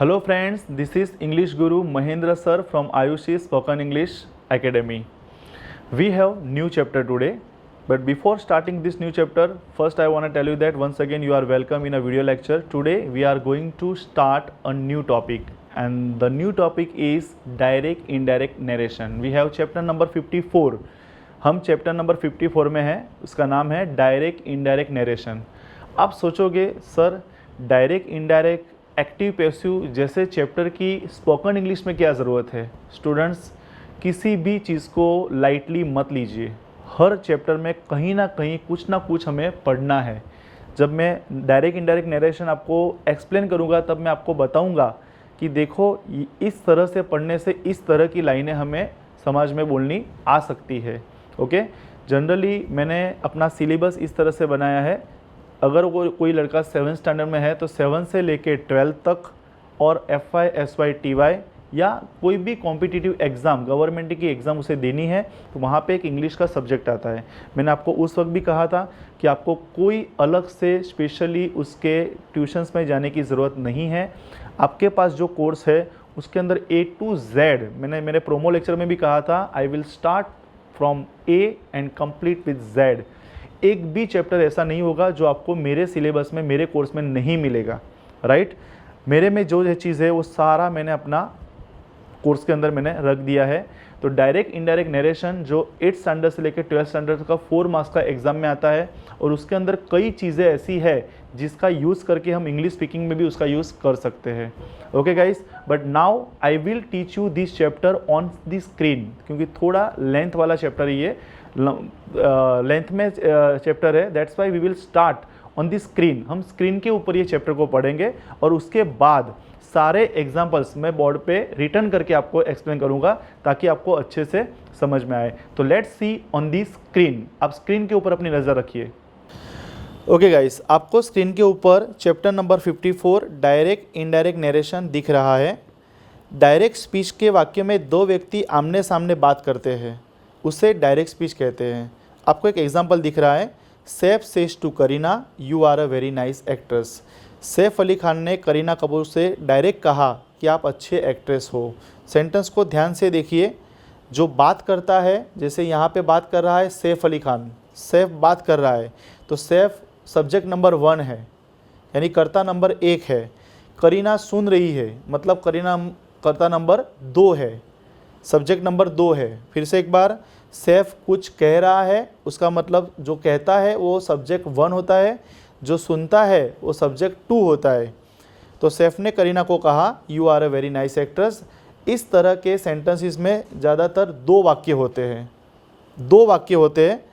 Hello friends, this is English Guru Mahendra sir from Ayushi Spoken English Academy. We have new chapter today, but before starting this new chapter, first I want to tell you that once again you are welcome in a video lecture. Today we are going to start a new topic, and the new topic is direct indirect narration. We have chapter number 54. हम chapter number 54 में हैं, उसका नाम है direct indirect narration. आप सोचोगे sir direct indirect active passive जैसे chapter की स्पोकन इंग्लिश में क्या ज़रूरत है। स्टूडेंट्स, किसी भी चीज़ को लाइटली मत लीजिए। हर चैप्टर में कहीं ना कहीं कुछ ना कुछ हमें पढ़ना है। जब मैं डायरेक्ट इनडायरेक्ट नरेशन आपको एक्सप्लेन करूँगा तब मैं आपको बताऊँगा कि देखो इस तरह से पढ़ने से इस तरह की लाइनें हमें समझ में बोलनी आ सकती है। ओके, जनरली मैंने अपना सिलेबस इस तरह से बनाया है। अगर कोई लड़का 7th स्टैंडर्ड में है तो 7 से लेके 12 तक और FY SY TY या कोई भी कॉम्पिटिटिव एग्ज़ाम गवर्नमेंट की एग्ज़ाम उसे देनी है तो वहाँ पे एक इंग्लिश का सब्जेक्ट आता है। मैंने आपको उस वक्त भी कहा था कि आपको कोई अलग से स्पेशली उसके ट्यूशन्स में जाने की ज़रूरत नहीं है। आपके पास जो कोर्स है उसके अंदर A to Z, मैंने मेरे प्रोमो लेक्चर में भी कहा था, I will start from A and complete with Z। एक भी चैप्टर ऐसा नहीं होगा जो आपको मेरे सिलेबस में मेरे कोर्स में नहीं मिलेगा, राइट। मेरे में जो चीज़ है वो सारा मैंने अपना कोर्स के अंदर मैंने रख दिया है। तो डायरेक्ट इनडायरेक्ट नरेशन जो 8th स्टैंडर्ड से लेकर 12th स्टैंडर्ड का 4 मार्क्स का एग्जाम में आता है और उसके अंदर कई चीज़ें ऐसी है जिसका यूज़ करके हम इंग्लिश स्पीकिंग में भी उसका यूज़ कर सकते हैं। Okay guys, but now I will teach you this chapter on the screen, क्योंकि थोड़ा लेंथ वाला चैप्टर ये लेंथ में चैप्टर है। That's why we will start on the screen. हम स्क्रीन के ऊपर ये चैप्टर को पढ़ेंगे और उसके बाद सारे एग्जाम्पल्स मैं बोर्ड पे रिटर्न करके आपको एक्सप्लेन करूंगा ताकि आपको अच्छे से समझ में आए। तो let's see on the screen. आप स्क्रीन के ऊपर अपनी नज़र रखिए। ओके गाइस, आपको स्क्रीन के ऊपर chapter number 54 direct indirect narration दिख रहा है। डायरेक्ट स्पीच के वाक्य में दो व्यक्ति आमने सामने बात करते हैं, उसे डायरेक्ट स्पीच कहते हैं। आपको एक एग्जाम्पल दिख रहा है, Saif says to Kareena you are a very nice actress. Saif Ali Khan ने करीना कपूर से डायरेक्ट कहा कि आप अच्छे एक्ट्रेस हो। सेंटेंस को ध्यान से देखिए। जो बात करता है, जैसे यहाँ पे बात कर रहा है सैफ अली खान, सैफ बात कर रहा है तो सैफ सब्जेक्ट नंबर 1 है, यानी कर्ता नंबर 1 है। करीना सुन रही है, मतलब करीना कर्ता नंबर 2 है, सब्जेक्ट नंबर 2 है। फिर से एक बार, सैफ कुछ कह रहा है, उसका मतलब जो कहता है वो सब्जेक्ट 1 होता है, जो सुनता है वो सब्जेक्ट 2 होता है। तो सैफ ने करीना को कहा you are a very nice actress. इस तरह के सेंटेंसेस में ज़्यादातर 2 वाक्य होते हैं। 2 वाक्य होते हैं,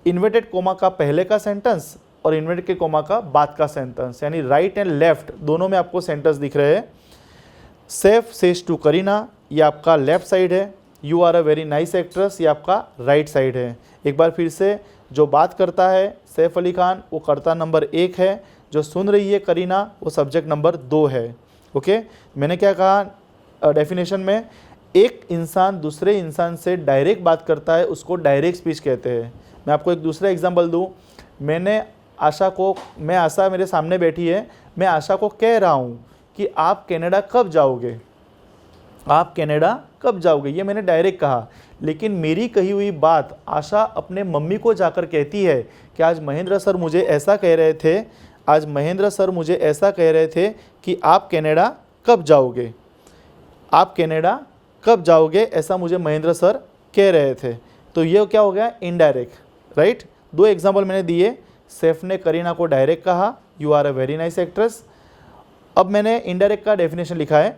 इन्वर्टेड कोमा का पहले का सेंटेंस और इन्वर्टेड के कोमा का बाद का सेंटेंस, यानी राइट एंड लेफ्ट दोनों में आपको सेंटेंस दिख रहे हैं। सैफ सेज टू करीना, ये आपका लेफ्ट साइड है। You are a very nice actress, ये आपका राइट साइड है। एक बार फिर से, जो बात करता है सैफ अली खान वो कर्ता नंबर 1 है, जो सुन रही है करीना वो सब्जेक्ट नंबर 2 है। ओके, मैंने क्या कहा डेफिनेशन में, एक इंसान दूसरे इंसान से डायरेक्ट बात करता है उसको डायरेक्ट स्पीच कहते हैं। मैं आपको एक दूसरा एग्जांपल दूं। मैं आशा मेरे सामने बैठी है, मैं आशा को कह रहा हूं कि आप कनाडा कब जाओगे, आप कनाडा कब जाओगे, ये मैंने डायरेक्ट कहा। लेकिन मेरी कही हुई बात आशा अपने मम्मी को जाकर कहती है कि आज महेंद्र सर मुझे ऐसा कह रहे थे, आज महेंद्र सर मुझे ऐसा कह रहे थे कि आप कनाडा कब जाओगे, आप कनाडा कब जाओगे, ऐसा मुझे महेंद्र सर कह रहे थे। तो ये क्या हो गया, इनडायरेक्ट, राइट। 2 एग्जाम्पल मैंने दिए। सैफ ने करीना को डायरेक्ट कहा you are a very nice actress. अब मैंने इनडायरेक्ट का डेफिनेशन लिखा है।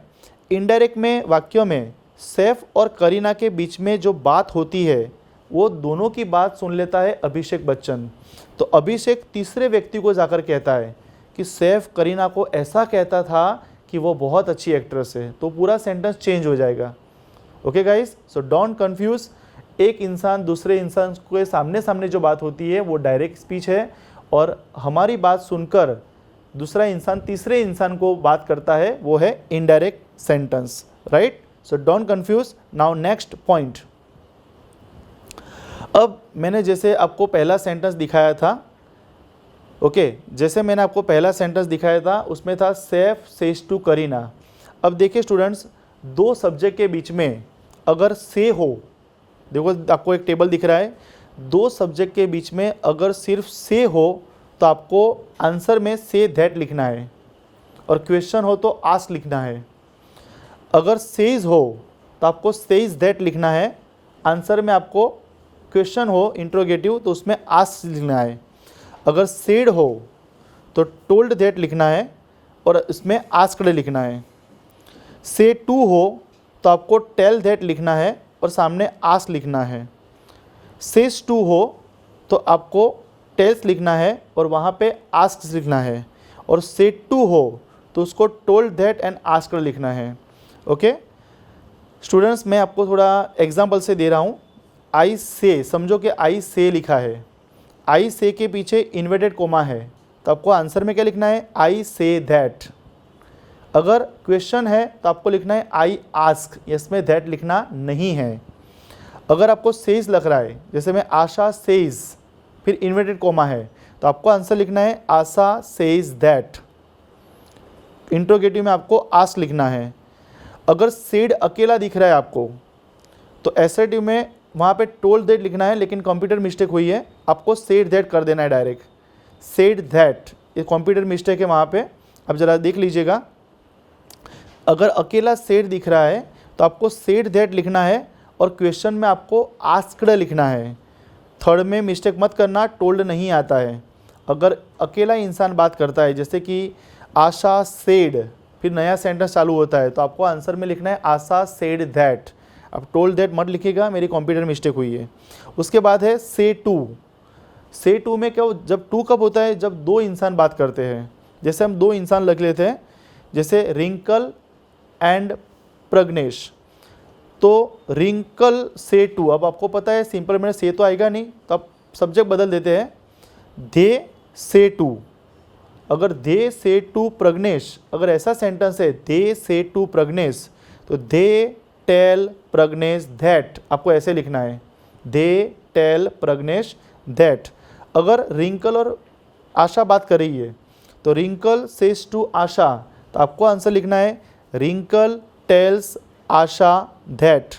इनडायरेक्ट में वाक्यों में सैफ और करीना के बीच में जो बात होती है वो दोनों की बात सुन लेता है अभिषेक बच्चन। तो अभिषेक तीसरे व्यक्ति को जाकर कहता है कि सैफ करीना को ऐसा कहता था कि वो बहुत अच्छी एक्ट्रेस है, तो पूरा सेंटेंस चेंज हो जाएगा। Okay guys, so don't confuse. एक इंसान दूसरे इंसान के सामने सामने जो बात होती है वो डायरेक्ट स्पीच है, और हमारी बात सुनकर दूसरा इंसान तीसरे इंसान को बात करता है वो है indirect sentence, right. So don't confuse. Now next point. अब मैंने जैसे आपको पहला सेंटेंस दिखाया था, ओके, जैसे मैंने आपको पहला सेंटेंस दिखाया था उसमें था सैफ सेज टू करीना। अब देखिए स्टूडेंट्स, दो सब्जेक्ट के बीच में अगर से हो, देखो आपको एक टेबल दिख रहा है, दो सब्जेक्ट के बीच में अगर सिर्फ से हो तो आपको आंसर में से दैट लिखना है और क्वेश्चन हो तो आस्क लिखना है। अगर सेज हो तो आपको सेज दैट लिखना है, आंसर में आपको क्वेश्चन हो इंट्रोगेटिव तो उसमें आस्क लिखना है। अगर सेड हो तो टोल्ड दैट लिखना है और इसमें आस्क्ड लिखना है। से टू हो तो आपको टेल दैट लिखना है और सामने आस्क लिखना है। सेज टू हो तो आपको टेल्स लिखना है और वहाँ पे आस्क लिखना है। और से टू हो तो उसको टोल्ड दैट एंड आस्क्ड लिखना है। ओके स्टूडेंट्स, मैं आपको थोड़ा एग्जांपल से दे रहा हूँ। आई से, समझो कि आई से लिखा है, आई से के पीछे इन्वर्टेड कोमा है तो आपको आंसर में क्या लिखना है, आई से दैट। अगर क्वेश्चन है तो आपको लिखना है आई आस्क, इसमें दैट लिखना नहीं है। अगर आपको सेज लग रहा है, जैसे मैं आशा सेज फिर इन्वर्टेड कोमा है तो आपको आंसर लिखना है आशा सेज दैट। इंट्रोगेटिव में आपको आस्क लिखना है। अगर सेड अकेला दिख रहा है आपको तो एसर्टिव में वहाँ पे टोल्ड दैट लिखना है, लेकिन कंप्यूटर मिस्टेक हुई है, आपको सेड दैट कर देना है डायरेक्ट। सेड दैट ये कंप्यूटर मिस्टेक है वहाँ पे, अब ज़रा देख लीजिएगा। अगर अकेला सेड दिख रहा है तो आपको सेड दैट लिखना है और क्वेश्चन में आपको आस्क्ड लिखना है। थर्ड में मिस्टेक मत करना, टोल्ड नहीं आता है। अगर अकेला इंसान बात करता है, जैसे कि आशा सेड फिर नया सेंटेंस चालू होता है, तो आपको आंसर में लिखना है आशा सेड दैट। अब टोल्ड दैट मत लिखिएगा, मेरी कंप्यूटर मिस्टेक हुई है। उसके बाद है से टू। से टू में क्या, जब टू कब होता है, जब दो इंसान बात करते हैं। जैसे हम दो इंसान लिख लेते हैं, जैसे रिंकल एंड प्रग्नेश, तो रिंकल से टू। अब आपको पता है सिंपल में से तो आएगा नहीं, तो आप सब्जेक्ट बदल देते हैं, दे से टू। अगर दे से टू प्रग्नेश, अगर ऐसा सेंटेंस है दे से टू प्रग्नेश, तो दे टेल प्रग्नेश दैट, आपको ऐसे लिखना है, दे टेल प्रग्नेश दैट। अगर रिंकल और आशा बात कर रही है तो रिंकल सेज टू आशा, तो आपको आंसर लिखना है रिंकल टेल्स आशा दैट।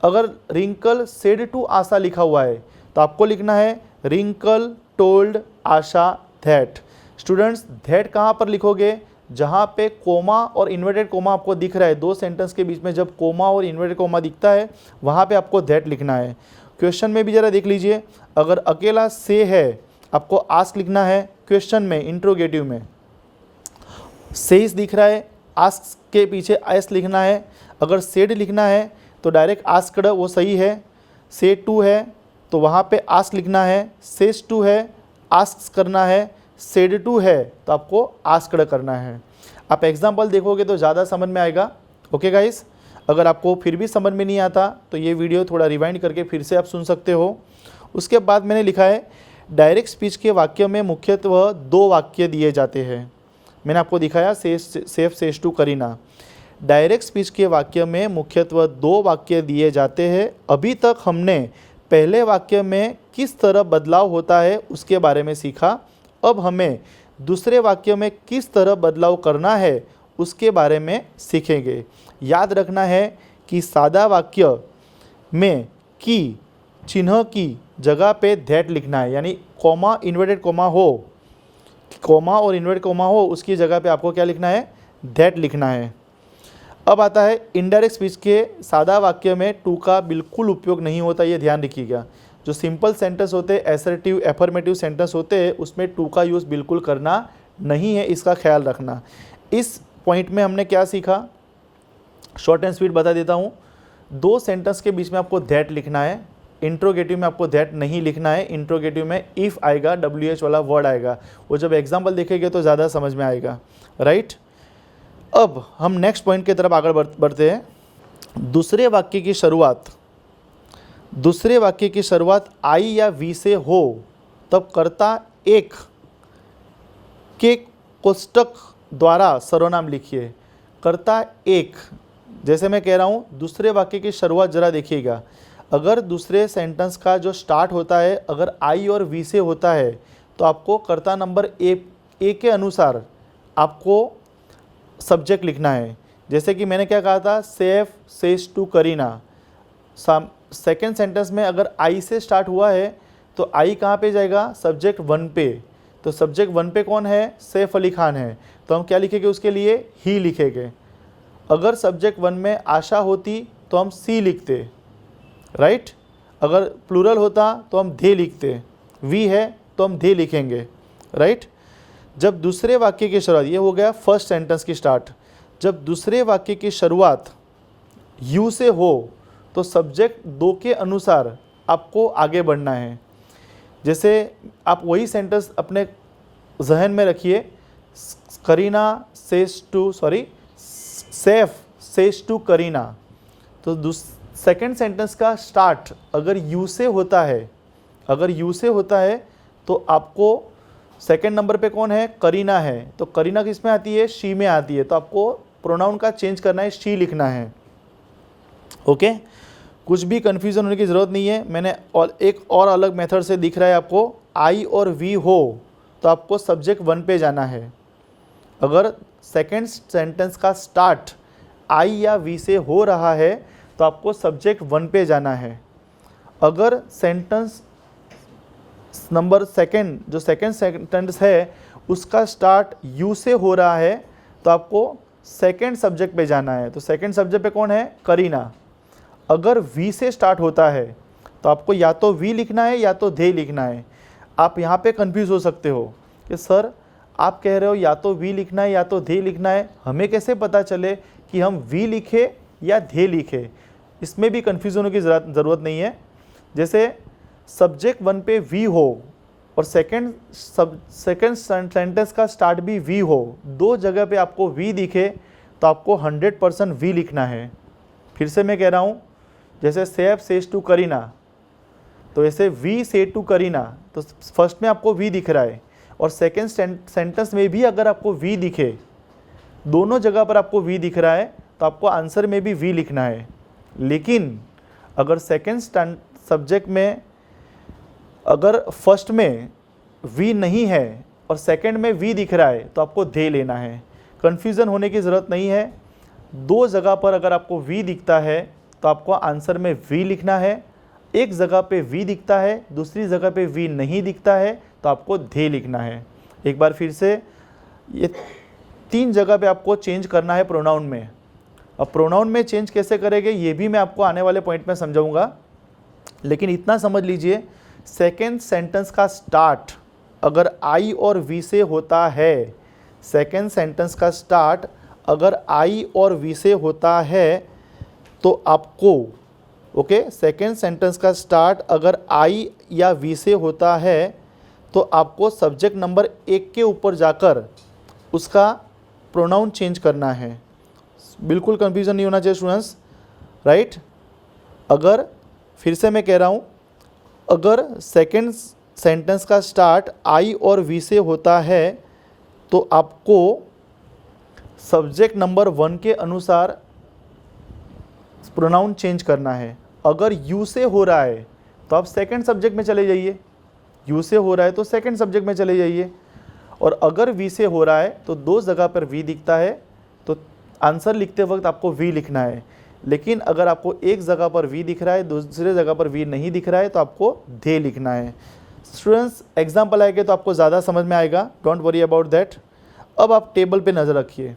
अगर रिंकल सेड टू आशा लिखा हुआ है तो आपको लिखना है Rinkle told Asha that. Students, that कहाँ पर लिखोगे, जहाँ पे कोमा और इन्वर्टेड कोमा आपको दिख रहा है। दो सेंटेंस के बीच में जब कोमा और इन्वर्टेड कोमा दिखता है वहाँ पे आपको दैट लिखना है। क्वेश्चन में भी ज़रा देख लीजिए, अगर अकेला से है आपको आस्क लिखना है, क्वेश्चन में इंट्रोगेटिव में सेज दिख रहा है, आस्क के पीछे एस लिखना है। अगर सेड लिखना है तो डायरेक्ट आस्क्ड, वो सही है। से टू है तो वहाँ पे आस्क लिखना है, सेज टू है आस्क करना है, सेड टू है तो आपको आस्क्ड करना है। आप एग्जाम्पल देखोगे तो ज़्यादा समझ में आएगा। ओके गाइस, अगर आपको फिर भी समझ में नहीं आता तो ये वीडियो थोड़ा रिवाइंड करके फिर से आप सुन सकते हो। उसके बाद मैंने लिखा है डायरेक्ट स्पीच के वाक्य में मुख्यतः दो वाक्य दिए जाते हैं। मैंने आपको दिखाया Saif says to Kareena. Direct speech के वाक्य में मुख्यतः दो वाक्य दिए जाते हैं। अभी तक हमने पहले वाक्य में किस तरह बदलाव होता है उसके बारे में सीखा। अब हमें दूसरे वाक्य में किस तरह बदलाव करना है उसके बारे में सीखेंगे। याद रखना है कि सादा वाक्य में की चिन्ह की जगह पे दैट लिखना है, यानी कॉमा इन्वर्टेड कॉमा हो, कॉमा और इन्वर्टेड कॉमा हो उसकी जगह पे आपको क्या लिखना है, दैट लिखना है। अब आता है इनडायरेक्ट स्पीच के सादा वाक्य में टू का बिल्कुल उपयोग नहीं होता, ये ध्यान रखिएगा। जो सिंपल सेंटेंस होते हैं, एसर्टिव एफर्मेटिव सेंटेंस होते हैं, उसमें टू का यूज़ बिल्कुल करना नहीं है, इसका ख्याल रखना। इस पॉइंट में हमने क्या सीखा, शॉर्ट एंड स्वीट बता देता हूँ। दो सेंटेंस के बीच में आपको दैट लिखना है, इंट्रोगेटिव में आपको दैट नहीं लिखना है। इंट्रोगेटिव में इफ़ आएगा, WH वाला वर्ड आएगा, वो जब एग्जाम्पल देखेंगे तो ज़्यादा समझ में आएगा, राइट। अब हम नेक्स्ट पॉइंट की तरफ आगे बढ़ते हैं। दूसरे वाक्य की शुरुआत आई या वी से हो तब कर्ता एक के कोष्टक द्वारा सर्वनाम लिखिए। कर्ता एक, जैसे मैं कह रहा हूँ, दूसरे वाक्य की शुरुआत ज़रा देखिएगा। अगर दूसरे सेंटेंस का जो स्टार्ट होता है अगर आई और वी से होता है तो आपको कर्ता नंबर ए के अनुसार आपको सब्जेक्ट लिखना है। जैसे कि मैंने क्या कहा था, Saif says to Kareena. Second sentence में अगर आई से स्टार्ट हुआ है तो आई कहाँ पे जाएगा, सब्जेक्ट 1 पे। तो सब्जेक्ट 1 पे कौन है, सैफ अली खान है, तो हम क्या लिखेंगे उसके लिए, ही लिखेंगे। अगर सब्जेक्ट 1 में आशा होती तो हम सी लिखते, राइट। अगर प्लूरल होता तो हम धे लिखते, वी है तो हम धे लिखेंगे, राइट। जब दूसरे वाक्य की शुरुआत, ये हो गया फर्स्ट सेंटेंस की स्टार्ट, जब दूसरे वाक्य की शुरुआत यू से हो तो सब्जेक्ट 2 के अनुसार आपको आगे बढ़ना है। जैसे आप वही सेंटेंस अपने जहन में रखिए, Kareena says to Saif says to Kareena. तो सेकेंड सेंटेंस का स्टार्ट अगर यू से होता है, अगर यू से होता है तो आपको सेकेंड नंबर पे कौन है, करीना है, तो करीना किस में आती है, शी में आती है, तो आपको प्रोनाउन का चेंज करना है, शी लिखना है। ओके, कुछ भी कन्फ्यूज़न होने की ज़रूरत नहीं है। मैंने और एक और अलग मेथड से दिख रहा है आपको, आई और वी हो तो आपको सब्जेक्ट 1 पे जाना है। अगर सेकेंड सेंटेंस का स्टार्ट आई या वी से हो रहा है तो आपको सब्जेक्ट 1 पे जाना है। अगर सेंटेंस नंबर सेकेंड, जो सेकेंड सेंटेंस है उसका स्टार्ट यू से हो रहा है तो आपको सेकेंड सब्जेक्ट पे जाना है। तो सेकेंड सब्जेक्ट पे कौन है, करीना। अगर वी से स्टार्ट होता है तो आपको या तो वी लिखना है या तो दे लिखना है। आप यहाँ पे कंफ्यूज हो सकते हो कि सर आप कह रहे हो या तो वी लिखना है या तो दे लिखना है, हमें कैसे पता चले कि हम वी लिखे या दे लिखे। इसमें भी कंफ्यूज होने की ज़रूरत नहीं है। जैसे सब्जेक्ट 1 पे वी हो और सेकेंड सेंटेंस का स्टार्ट भी वी हो, 2 जगह पे आपको वी दिखे तो आपको 100% वी लिखना है। फिर से मैं कह रहा हूँ, जैसे सैफ सेज टू करीना, तो ऐसे वी से टू करीना, तो फर्स्ट में आपको वी दिख रहा है और सेकेंड सेंटेंस में भी अगर आपको वी दिखे, दोनों जगह पर आपको वी दिख रहा है तो आपको आंसर में भी वी लिखना है। लेकिन अगर सेकेंड सब्जेक्ट में अगर फर्स्ट में वी नहीं है और सेकेंड में वी दिख रहा है तो आपको दे लेना है। कन्फ्यूज़न होने की ज़रूरत नहीं है। 2 जगह पर अगर आपको वी दिखता है तो आपको आंसर में वी लिखना है। एक जगह पे वी दिखता है, दूसरी जगह पे वी नहीं दिखता है तो आपको दे लिखना है। एक बार फिर से, ये 3 जगह पे आपको चेंज करना है प्रोनाउन में। अब प्रोनाउन में चेंज कैसे करेंगे ये भी मैं आपको आने वाले पॉइंट में समझाऊंगा, लेकिन इतना समझ लीजिए, सेकेंड सेंटेंस का स्टार्ट अगर आई और वी से होता है, सेकेंड सेंटेंस का स्टार्ट अगर आई और वी से होता है तो आपको, ओके, सेकेंड सेंटेंस का स्टार्ट अगर आई या वी से होता है तो आपको सब्जेक्ट नंबर 1 के ऊपर जाकर उसका प्रोनाउन चेंज करना है। बिल्कुल कंफ्यूजन नहीं होना चाहिए स्टूडेंट्स, राइट। अगर फिर से मैं कह रहा हूँ, अगर सेकेंड सेंटेंस का स्टार्ट आई और वी से होता है तो आपको सब्जेक्ट नंबर 1 के अनुसार प्रोनाउन चेंज करना है। अगर यू से हो रहा है तो आप सेकंड सब्जेक्ट में चले जाइए, यू से हो रहा है तो सेकंड सब्जेक्ट में चले जाइए। और अगर वी से हो रहा है तो 2 जगह पर वी दिखता है तो आंसर लिखते वक्त आपको वी लिखना है। लेकिन अगर आपको एक जगह पर वी दिख रहा है, दूसरे जगह पर वी नहीं दिख रहा है तो आपको दे लिखना है। स्टूडेंट्स एग्जाम्पल आएंगे तो आपको ज़्यादा समझ में आएगा, डोंट वरी अबाउट दैट। अब आप टेबल पे नज़र रखिए,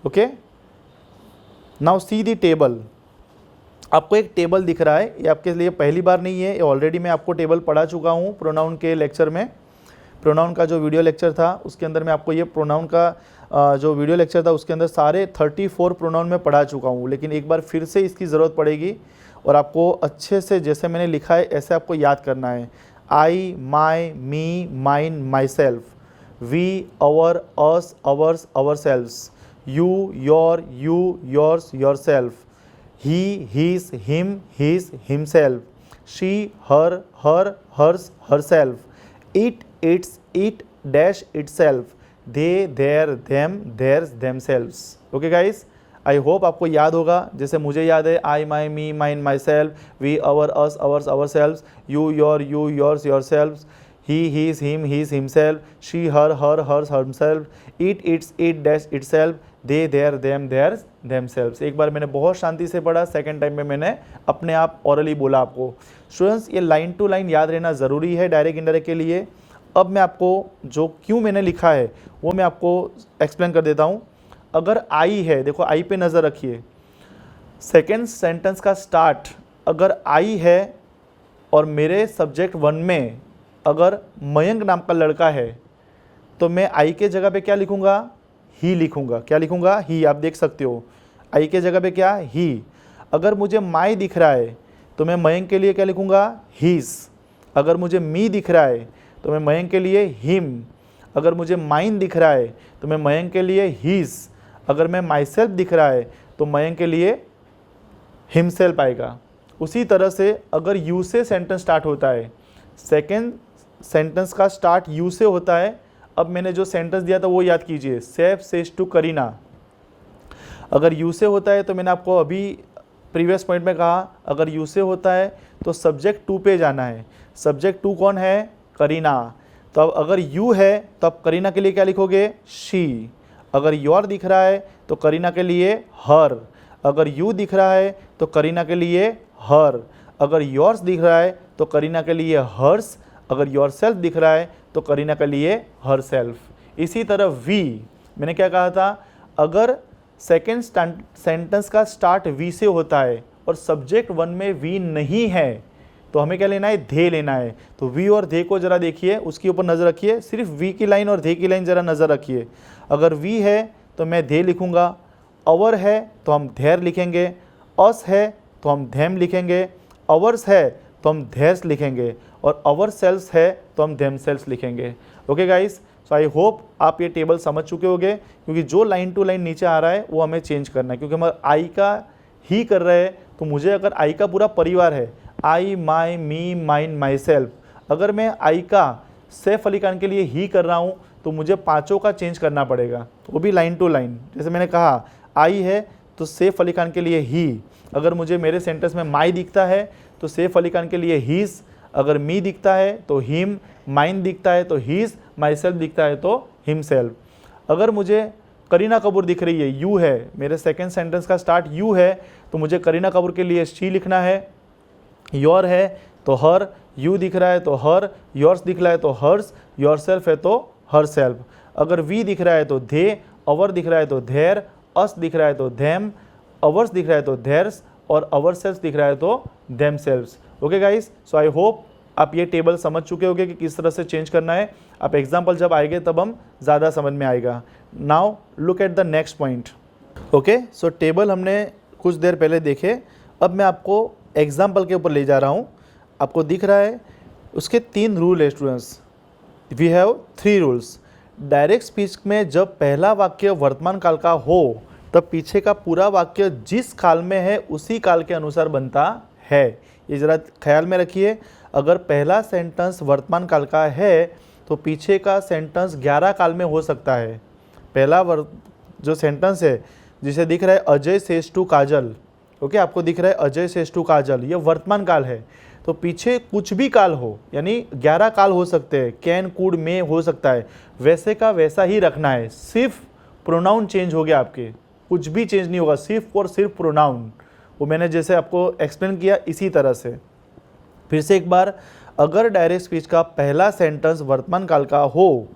ओके। नाउ सी दी टेबल। आपको एक टेबल दिख रहा है, ये आपके लिए पहली बार नहीं है, ये ऑलरेडी मैं आपको टेबल पढ़ा चुका हूँ प्रोनाउन के लेक्चर में। प्रोनाउन का जो वीडियो लेक्चर था उसके अंदर मैं आपको ये प्रोनाउन का जो वीडियो लेक्चर था उसके अंदर सारे 34 प्रोनाउन में पढ़ा चुका हूँ। लेकिन एक बार फिर से इसकी ज़रूरत पड़ेगी और आपको अच्छे से जैसे मैंने लिखा है ऐसे आपको याद करना है। I, my, me, mine, myself, we, our, us, ours, ourselves, you, your, you, yours, yourself, he, his, him, his, himself, she, her, her, hers, herself, it, its, it, dash, itself, they, their, them, theirs, themselves। Okay guys, I hope आपको याद होगा जैसे मुझे याद है, I, my, me, mine, myself, we, our, us, ours, ourselves, you, your, you, yours, yourselves, he, his, him, his, himself, she, her, her, hers, herself, it, its, it, dash, itself, they, their, them, theirs, themselves. एक बार मैंने बहुत शांति से पढ़ा, second time में मैंने अपने आप ऑरली बोला आपको। स्टूडेंट्स ये लाइन टू लाइन याद रहना ज़रूरी है डायरेक्ट इनडायरेक्ट के लिए। अब मैं आपको जो क्यों मैंने लिखा है वो मैं आपको एक्सप्लेन कर देता हूँ। अगर आई है, देखो आई पे नज़र रखिए, सेकेंड सेंटेंस का स्टार्ट अगर आई है और मेरे सब्जेक्ट 1 में अगर मयंक नाम का लड़का है तो मैं आई के जगह पे क्या लिखूँगा, ही लिखूँगा। क्या लिखूँगा, ही। आप देख सकते हो आई के जगह पे क्या, ही। अगर मुझे माई दिख रहा है तो मैं मयंक के लिए क्या लिखूँगा, हीज़। अगर मुझे मी दिख रहा है तो मैं मयंक के लिए हिम। अगर मुझे माइन दिख रहा है तो मैं मयंक के लिए हीज़। अगर मैं माई सेल्फ दिख रहा है तो मयंक के लिए हिमसेल्फ आएगा। उसी तरह से अगर यू से सेंटेंस स्टार्ट होता है, सेकेंड सेंटेंस का स्टार्ट यू से होता है। अब मैंने जो सेंटेंस दिया था वो याद कीजिए, सैफ सेज टू करीना। अगर यू से होता है तो मैंने आपको अभी प्रीवियस पॉइंट में कहा, अगर यू से होता है तो सब्जेक्ट 2 पे जाना है। सब्जेक्ट 2 कौन है, करीना। तो अब अगर यू है तो अब करीना के लिए क्या लिखोगे, शी। अगर योर दिख रहा है तो करीना के लिए हर। अगर यू दिख रहा है तो करीना के लिए हर। अगर योर्स दिख रहा है तो करीना के लिए हर्स। अगर योर सेल्फ दिख रहा है तो करीना के लिए हर सेल्फ। इसी तरह वी, मैंने क्या कहा था, अगर सेकेंड सेंटेंस का स्टार्ट वी से होता है और सब्जेक्ट 1 में वी नहीं है तो हमें क्या लेना है, धे लेना है। तो वी और धे को ज़रा देखिए, उसके ऊपर नज़र रखिए, सिर्फ वी की लाइन और धे की लाइन ज़रा नज़र रखिए। अगर वी है तो मैं धे लिखूँगा, अवर है तो हम धेर लिखेंगे, अस है तो हम धेम लिखेंगे, अवर्स है तो हम धेर्स लिखेंगे, और अवर सेल्स है तो हम धेम सेल्स लिखेंगे। Okay guys, so I hope आप ये टेबल समझ चुके होंगे, क्योंकि जो लाइन टू लाइन नीचे आ रहा है वो हमें चेंज करना है, क्योंकि हम आई का ही कर रहे हैं। तो मुझे अगर आई का पूरा परिवार है, I, my, me, mine, my self, अगर मैं आई का सैफ अली खान के लिए ही कर रहा हूँ तो मुझे पाँचों का चेंज करना पड़ेगा, वो भी लाइन टू लाइन। जैसे मैंने कहा आई है तो सैफ अली खान के लिए ही। अगर मुझे मेरे सेंटेंस में माई दिखता है तो सैफ अली खान के लिए हीज़। अगर मी दिखता है तो हिम, माइन दिखता है तो हीज़, माई सेल्फ दिखता है तो हिम सेल्फ। अगर मुझे करीना कपूर दिख रही है, यू है, मेरे सेकेंड सेंटेंस का स्टार्ट यू है, तो मुझे करीना कपूर के लिए शी लिखना है। योर है तो हर, यू दिख रहा है तो हर, योर्स दिख रहा है तो हर्स, योर सेल्फ है तो हर सेल्फ। अगर वी दिख रहा है तो धे, अवर दिख रहा है तो धेर, अस दिख रहा है तो धेम, अवर्स दिख रहा है तो धेर्स, और अवर सेल्फ दिख रहा है तो them selves. Okay guys, so I hope आप ये टेबल समझ चुके होंगे कि किस तरह से चेंज करना है। आप एग्जाम्पल जब आएंगे तब हम ज़्यादा समझ में आएगा। Now look at the next point. Okay, so table हमने कुछ देर पहले देखे, अब मैं आपको एग्जाम्पल के ऊपर ले जा रहा हूँ। आपको दिख रहा है उसके 3 रूल है students. We have 3 rules. Direct speech में जब पहला वाक्य वर्तमान काल का हो तब पीछे का पूरा वाक्य जिस काल में है उसी काल के अनुसार बनता है। ये ज़रा ख्याल में रखिए, अगर पहला सेंटेंस वर्तमान काल का है तो पीछे का सेंटेंस 11 काल में हो सकता है। पहला जो सेंटेंस है जिसे दिख रहा है Ajay says to Kajal, okay, आपको दिख रहा है अजय सेज टू काजल, ये वर्तमान काल है। तो पीछे कुछ भी काल हो, यानी 11 काल हो सकते हैं, कैन, कुड, में हो सकता है, वैसे का वैसा ही रखना है। सिर्फ प्रोनाउन चेंज हो गया, आपके कुछ भी चेंज नहीं होगा, सिर्फ और सिर्फ प्रोनाउन। वो मैंने जैसे आपको एक्सप्लेन किया इसी तरह से। फिर से एक बार, अगर डायरेक्ट स्पीच का पहला सेंटेंस वर्तमान काल का हो,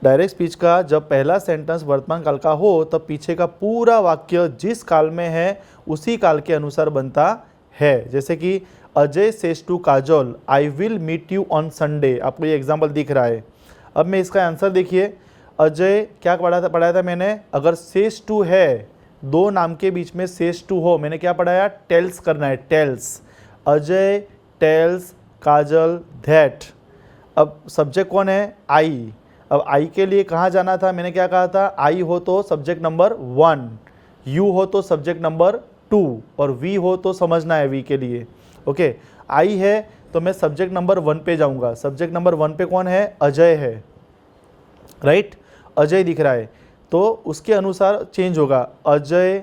डायरेक्ट स्पीच का जब पहला सेंटेंस वर्तमान काल का हो तब पीछे का पूरा वाक्य जिस काल में है उसी काल के अनुसार बनता है। जैसे कि Ajay says to Kajal, I will meet you on Sunday, आपको ये एग्जाम्पल दिख रहा है। अब मैं इसका आंसर देखिए, अजय क्या पढ़ाया था मैंने, अगर सेज टू है, 2 नाम के बीच में सेज टू हो, मैंने क्या पढ़ाया, टेल्स करना है, tells. Ajay tells Kajal that. अब सब्जेक्ट कौन है, आई। अब आई के लिए कहाँ जाना था, मैंने क्या कहा था, आई हो तो सब्जेक्ट नंबर 1, यू हो तो सब्जेक्ट नंबर 2, और वी हो तो समझना है वी के लिए। ओके, आई है तो मैं सब्जेक्ट नंबर 1 पे जाऊंगा। सब्जेक्ट नंबर 1 पे कौन है, अजय है, राइट, अजय दिख रहा है, तो उसके अनुसार चेंज होगा, अजय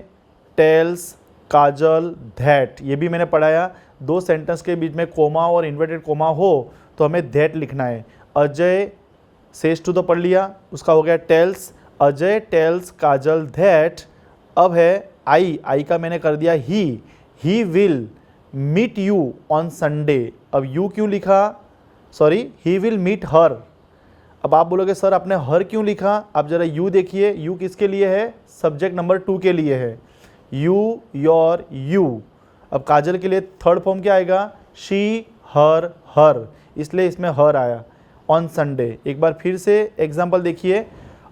टेल्स काजल दैट। ये भी मैंने पढ़ाया, 2 सेंटेंस के बीच में कोमा और इन्वर्टेड कोमा हो तो हमें दैट लिखना है। अजय सेज टू तो पढ़ लिया, उसका हो गया tells, Ajay tells Kajal that, अब है आई का मैंने कर दिया he will meet you on Sunday. अब यू क्यों लिखा, sorry he will meet her. अब आप बोलोगे सर आपने हर क्यों लिखा, आप जरा यू देखिए, यू किसके लिए है, सब्जेक्ट नंबर 2 के लिए है, यू योर यू। अब काजल के लिए थर्ड फॉर्म क्या आएगा, शी हर, इसलिए इसमें हर आया ऑन संडे। एक बार फिर से एग्जाम्पल देखिए,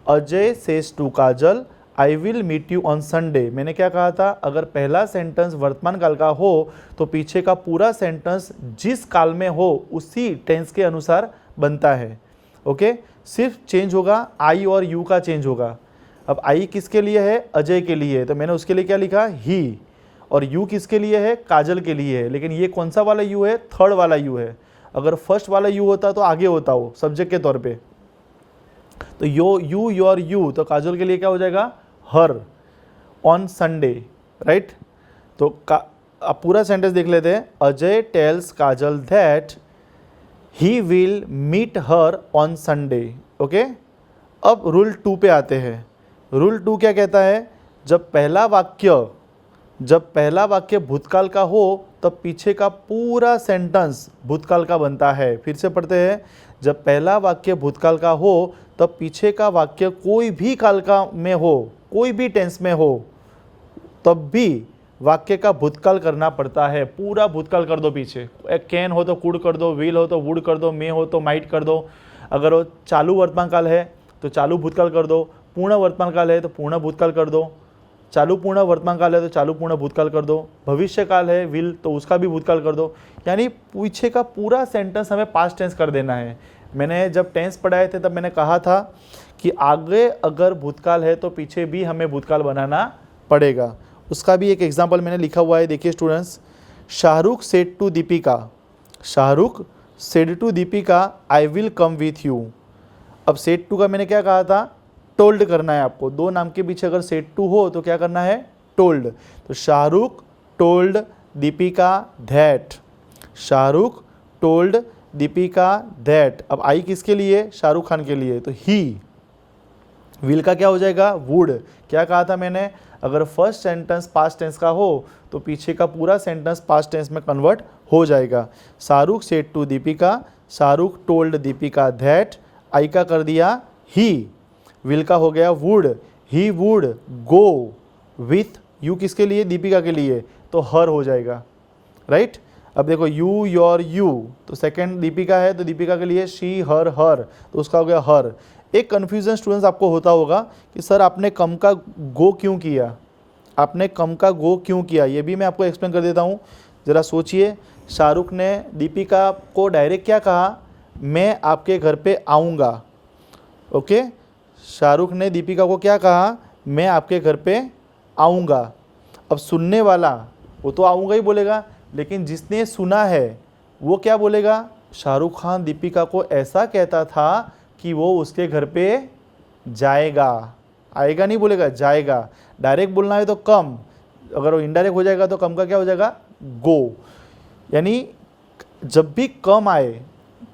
Ajay says to Kajal I will meet you on Sunday. मैंने क्या कहा था, अगर पहला सेंटेंस वर्तमान काल का हो तो पीछे का पूरा सेंटेंस जिस काल में हो उसी टेंस के अनुसार बनता है। ओके, सिर्फ चेंज होगा आई और यू का चेंज होगा। अब आई किसके लिए है, अजय के लिए, तो मैंने उसके लिए क्या लिखा ही, और यू किसके लिए है, काजल के लिए है। लेकिन ये कौन सा वाला यू है, थर्ड वाला यू है। अगर फर्स्ट वाला यू होता तो आगे होता वो सब्जेक्ट के तौर पे, तो यू योर यू, तो काजल के लिए क्या हो जाएगा, हर ऑन संडे, राइट। तो अब पूरा सेंटेंस देख लेते हैं, Ajay tells Kajal that he will meet her on Sunday. Okay, अब रूल 2 पे आते हैं। रूल 2 क्या कहता है, जब पहला वाक्य भूतकाल का हो तब पीछे का पूरा सेंटेंस भूतकाल का बनता है। फिर से पढ़ते हैं, जब पहला वाक्य भूतकाल का हो तब पीछे का वाक्य कोई भी काल का में हो, कोई भी टेंस में हो, तब भी वाक्य का भूतकाल करना पड़ता है। पूरा भूतकाल कर दो पीछे, कैन हो तो कुड कर दो, विल हो तो वुड कर दो, मे हो तो माइट कर दो। अगर वो चालू वर्तमान काल है तो चालू भूतकाल कर दो, पूर्ण वर्तमान काल है तो पूर्ण भूतकाल कर दो, चालू पूर्ण वर्तमान काल है तो चालू पूर्ण भूतकाल कर दो, भविष्य काल है विल तो उसका भी भूतकाल कर दो। यानी पीछे का पूरा सेंटेंस हमें पास्ट टेंस कर देना है। मैंने जब टेंस पढ़ाए थे तब मैंने कहा था कि आगे अगर भूतकाल है तो पीछे भी हमें भूतकाल बनाना पड़ेगा। उसका भी एक एग्जाम्पल मैंने लिखा हुआ है, देखिए students. Shahrukh said to Deepika I will come with you. अब सेड टू का मैंने क्या कहा था, टोल्ड करना है आपको। दो नाम के पीछे अगर सेड टू हो तो क्या करना है, टोल्ड। तो Shahrukh told Deepika that, Shahrukh told Deepika that. अब आई किसके लिए, शाहरुख खान के लिए, तो ही। विल का क्या हो जाएगा, वुड। क्या कहा था मैंने, अगर फर्स्ट सेंटेंस पास्ट टेंस का हो तो पीछे का पूरा सेंटेंस पास्ट टेंस में कन्वर्ट हो जाएगा। Shahrukh said to Deepika, Shahrukh told Deepika that, I का कर दिया ही, विल का हो गया would, he would go with you, किसके लिए, दीपिका के लिए, तो हर हो जाएगा, राइट। अब देखो यू योर यू, तो सेकंड दीपिका है तो दीपिका के लिए शी हर, तो उसका हो गया हर। एक कन्फ्यूजन स्टूडेंट्स आपको होता होगा कि सर आपने कम का गो क्यों किया, ये भी मैं आपको एक्सप्लेन कर देता हूँ। ज़रा सोचिए, शाहरुख ने दीपिका को डायरेक्ट क्या कहा, मैं आपके घर पे आऊँगा। ओके, शाहरुख ने दीपिका को क्या कहा, मैं आपके घर पे आऊँगा। अब सुनने वाला वो तो आऊँगा ही बोलेगा, लेकिन जिसने सुना है वो क्या बोलेगा, शाहरुख खान दीपिका को ऐसा कहता था कि वो उसके घर पे जाएगा, आएगा नहीं बोलेगा, जाएगा। डायरेक्ट बोलना है तो कम, अगर वो इनडायरेक्ट हो जाएगा तो कम का क्या हो जाएगा, गो। यानी जब भी कम आए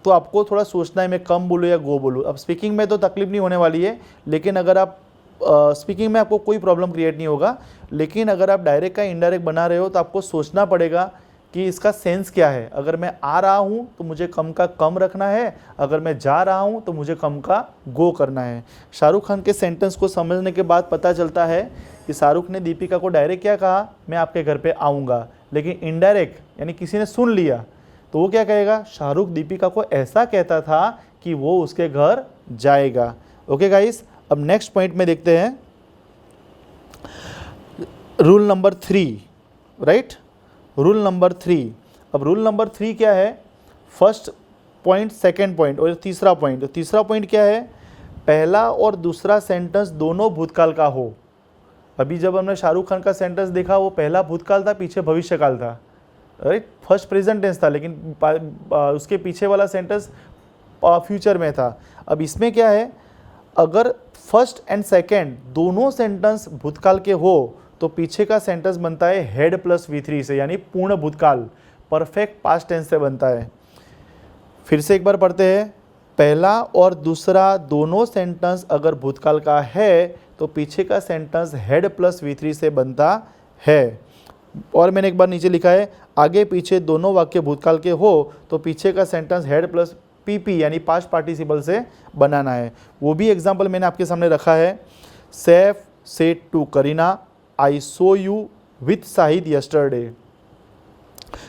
तो आपको थोड़ा सोचना है मैं कम बोलूँ या गो बोलूँ। अब स्पीकिंग में तो तकलीफ नहीं होने वाली है, लेकिन अगर आप स्पीकिंग में आपको कोई प्रॉब्लम क्रिएट नहीं होगा, लेकिन अगर आप डायरेक्ट का इनडायरेक्ट बना रहे हो तो आपको सोचना पड़ेगा कि इसका सेंस क्या है। अगर मैं आ रहा हूँ तो मुझे कम का कम रखना है, अगर मैं जा रहा हूँ तो मुझे कम का गो करना है। शाहरुख खान के सेंटेंस को समझने के बाद पता चलता है कि शाहरुख ने दीपिका को डायरेक्ट क्या कहा, मैं आपके घर पे आऊँगा, लेकिन इनडायरेक्ट यानी किसी ने सुन लिया तो वो क्या कहेगा, शाहरुख दीपिका को ऐसा कहता था कि वो उसके घर जाएगा। ओके गाइस, अब नेक्स्ट पॉइंट में देखते हैं, rule number 3, right, rule number 3। अब रूल नंबर 3 क्या है, फर्स्ट पॉइंट, सेकंड पॉइंट और तीसरा पॉइंट। तो तीसरा पॉइंट क्या है, पहला और दूसरा सेंटेंस दोनों भूतकाल का हो। अभी जब हमने शाहरुख खान का सेंटेंस देखा वो पहला भूतकाल था, पीछे भविष्यकाल था, राइट, फर्स्ट प्रेजेंट टेंस था, लेकिन उसके पीछे वाला सेंटेंस फ्यूचर में था। अब इसमें क्या है, अगर फर्स्ट एंड सेकंड दोनों सेंटेंस भूतकाल के हो तो पीछे का सेंटेंस बनता है हेड प्लस V3 से, यानी पूर्ण भूतकाल, परफेक्ट पास्ट टेंस से बनता है। फिर से एक बार पढ़ते हैं, पहला और दूसरा दोनों सेंटेंस अगर भूतकाल का है तो पीछे का सेंटेंस हैड प्लस V3 से बनता है। और मैंने एक बार नीचे लिखा है, आगे पीछे दोनों वाक्य भूतकाल के हो तो पीछे का सेंटेंस हैड प्लस PP यानी पास्ट पार्टिसिपल से बनाना है। वो भी एग्जाम्पल मैंने आपके सामने रखा है। Saif said to Kareena, I saw you with Shahid yesterday.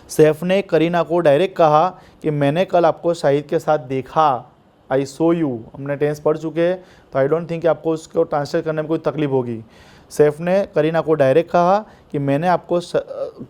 Saif ने करीना को डायरेक्ट कहा कि मैंने कल आपको शाहिद के साथ देखा। आई सो यू हमने टेंस पढ़ चुके हैं, तो आई डोंट थिंक कि आपको उसको ट्रांसलेट करने में कोई तकलीफ होगी। सैफ ने करीना को डायरेक्ट कहा कि मैंने आपको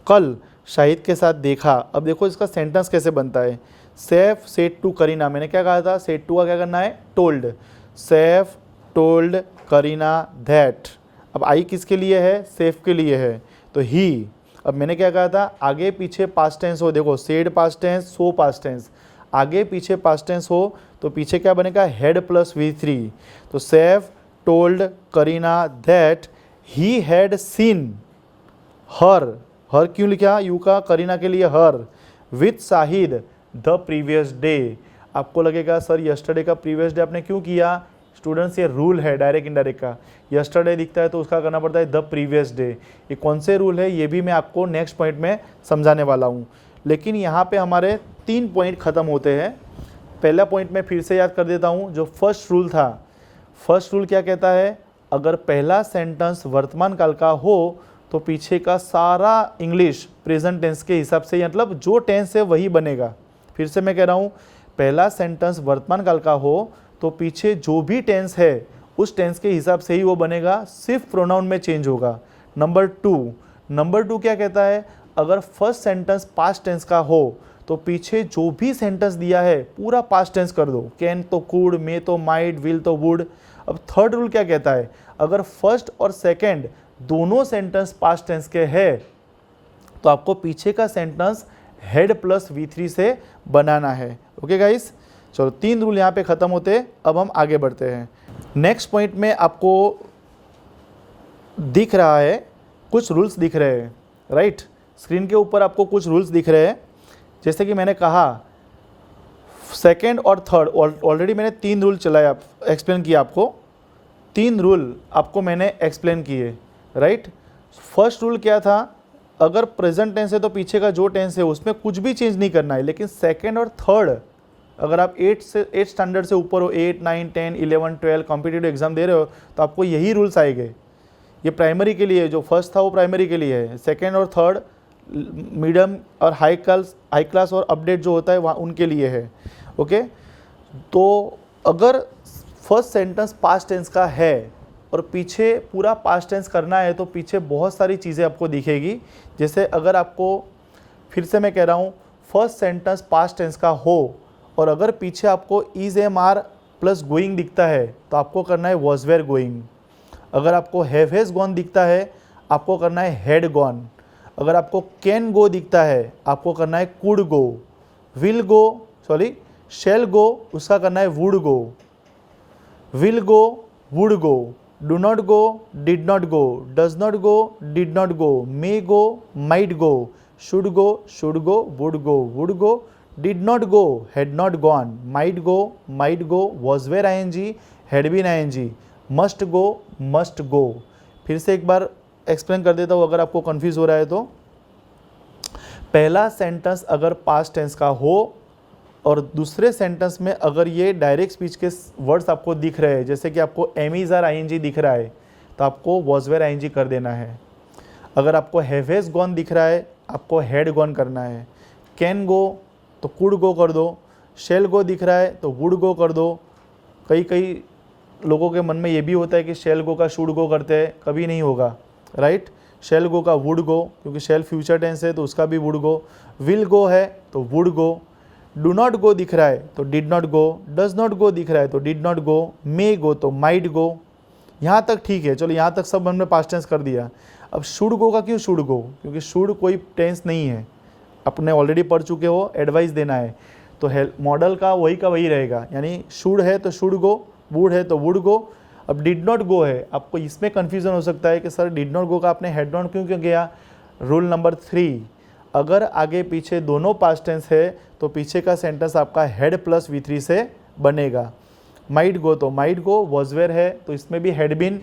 कल शाहिद के साथ देखा। अब देखो इसका सेंटेंस कैसे बनता है। सैफ सेड टू करीना, मैंने क्या कहा था, सेड टू का क्या करना है, told. Saif told Kareena that. अब आई किसके लिए है, सैफ के लिए है, तो ही। अब मैंने क्या कहा था, आगे पीछे पास्ट टेंस हो, देखो said past tense, so past tense, आगे पीछे पास्ट टेंस हो तो पीछे क्या बनेगा, हेड प्लस V3। तो Saif told Kareena that he had seen her, her क्यों लिखा यू का, करीना के लिए her, with Shahid the previous day. आपको लगेगा सर यस्टरडे का प्रीवियस डे आपने क्यों किया, स्टूडेंट्स ये रूल है डायरेक्ट इनडायरेक्ट का। यस्टरडे दिखता है तो उसका करना पड़ता है द प्रीवियस डे। ये कौन से रूल है ये भी मैं आपको नेक्स्ट पॉइंट में समझाने वाला हूँ। लेकिन यहाँ पे हमारे 3 पॉइंट ख़त्म होते हैं। पहला पॉइंट मैं फिर से याद कर देता हूँ, जो फर्स्ट रूल था। फर्स्ट रूल क्या कहता है, अगर पहला सेंटेंस वर्तमान काल का हो तो पीछे का सारा इंग्लिश प्रेजेंट टेंस के हिसाब से, मतलब जो टेंस है वही बनेगा। फिर से मैं कह रहा हूँ, पहला सेंटेंस वर्तमान काल का हो तो पीछे जो भी टेंस है उस टेंस के हिसाब से ही वो बनेगा, सिर्फ प्रोनाउन में चेंज होगा। नंबर टू क्या कहता है, अगर फर्स्ट सेंटेंस पास्ट टेंस का हो तो पीछे जो भी सेंटेंस दिया है पूरा पास्ट टेंस कर दो, कैन तो कुड, मे तो माइट, विल तो वुड। अब थर्ड रूल क्या कहता है, अगर फर्स्ट और सेकंड दोनों सेंटेंस पास्ट टेंस के है तो आपको पीछे का सेंटेंस हेड प्लस V3 से बनाना है। ओके गाइस, चलो 3 रूल यहाँ पे ख़त्म होते। अब हम आगे बढ़ते हैं। नेक्स्ट पॉइंट में आपको दिख रहा है, कुछ रूल्स दिख रहे हैं, राइट। स्क्रीन के ऊपर आपको कुछ रूल्स दिख रहे हैं। जैसे कि मैंने कहा सेकंड और थर्ड, ऑलरेडी मैंने 3 रूल चलाया, एक्सप्लेन किया आपको। 3 रूल आपको मैंने एक्सप्लेन किए, राइट। फर्स्ट रूल क्या था, अगर प्रेजेंट टेंस है तो पीछे का जो टेंस है उसमें कुछ भी चेंज नहीं करना है। लेकिन सेकंड और थर्ड, अगर आप 8 स्टैंडर्ड से ऊपर हो, 8, 9, 10, 11, 12 कॉम्पिटिटिव एग्जाम दे रहे हो तो आपको यही रूल्स आएंगे। ये प्राइमरी के लिए, जो फर्स्ट था वो प्राइमरी के लिए है, सेकेंड और थर्ड मीडियम और हाई क्लास और अपडेट जो होता है वहाँ उनके लिए है। ओके, तो अगर फर्स्ट सेंटेंस पास्ट टेंस का है और पीछे पूरा पास्ट टेंस करना है तो पीछे बहुत सारी चीज़ें आपको दिखेगी। जैसे अगर आपको, फिर से मैं कह रहा हूँ, फर्स्ट सेंटेंस पास्ट टेंस का हो और अगर पीछे आपको is am are plus going दिखता है तो आपको करना है वॉज वेयर गोइंग। अगर आपको हैव हैज गॉन दिखता है आपको करना है हैड गॉन। अगर आपको कैन गो दिखता है आपको करना है could go. Will go, sorry shall go, उसका करना है would go. Will go, would go. Do not go, did not go. Does not go, did not go. May go, might go. Should go, should go, would go, would go. Did not go, had not gone. Might go, was were ING, had been ING। Must go. फिर से एक बार explain कर देता हूँ अगर आपको confuse हो रहा है तो। पहला सेंटेंस अगर पास्ट टेंस का हो और दूसरे सेंटेंस में अगर ये डायरेक्ट स्पीच के वर्ड्स आपको दिख रहे हैं, जैसे कि आपको एम इज आर ING दिख रहा है तो आपको वॉज वेयर ING कर देना है। अगर आपको हैव हैज गॉन दिख रहा है आपको हैड गॉन करना है। कैन गो तो कुड गो कर दो। शैल गो दिख रहा है तो वुड गो कर दो। कई लोगों के मन में ये भी होता है कि शैल गो का शुड गो करते हैं, कभी नहीं होगा, राइट। शैल गो का वुड गो, क्योंकि शैल फ्यूचर टेंस है तो उसका भी वुड गो। विल गो है तो वुड गो। डू नॉट गो दिख रहा है तो did not go. Does not गो दिख रहा है तो डिड नॉट गो। मे गो तो माइट गो। यहाँ तक ठीक है, चलो यहाँ तक सब हमने पास्ट टेंस कर दिया। अब शुड गो का क्यों शुड गो, क्योंकि शुड कोई टेंस नहीं है, अपने ऑलरेडी पढ़ चुके हो, एडवाइस देना है तो मॉडल का वही रहेगा, यानी शुड है तो शुड गो, वुड है तो वुड गो। अब डिड नॉट गो है, आपको इसमें कन्फ्यूजन हो सकता है कि सर डिड नॉट गो का आपने हैड नॉट क्यों गया। रूल नंबर 3, अगर आगे पीछे दोनों पास्ट टेंस है तो पीछे का सेंटेंस आपका हेड प्लस V3 से बनेगा। माइट गो, तो माइट गो वॉज वेयर है तो इसमें भी हैड बीन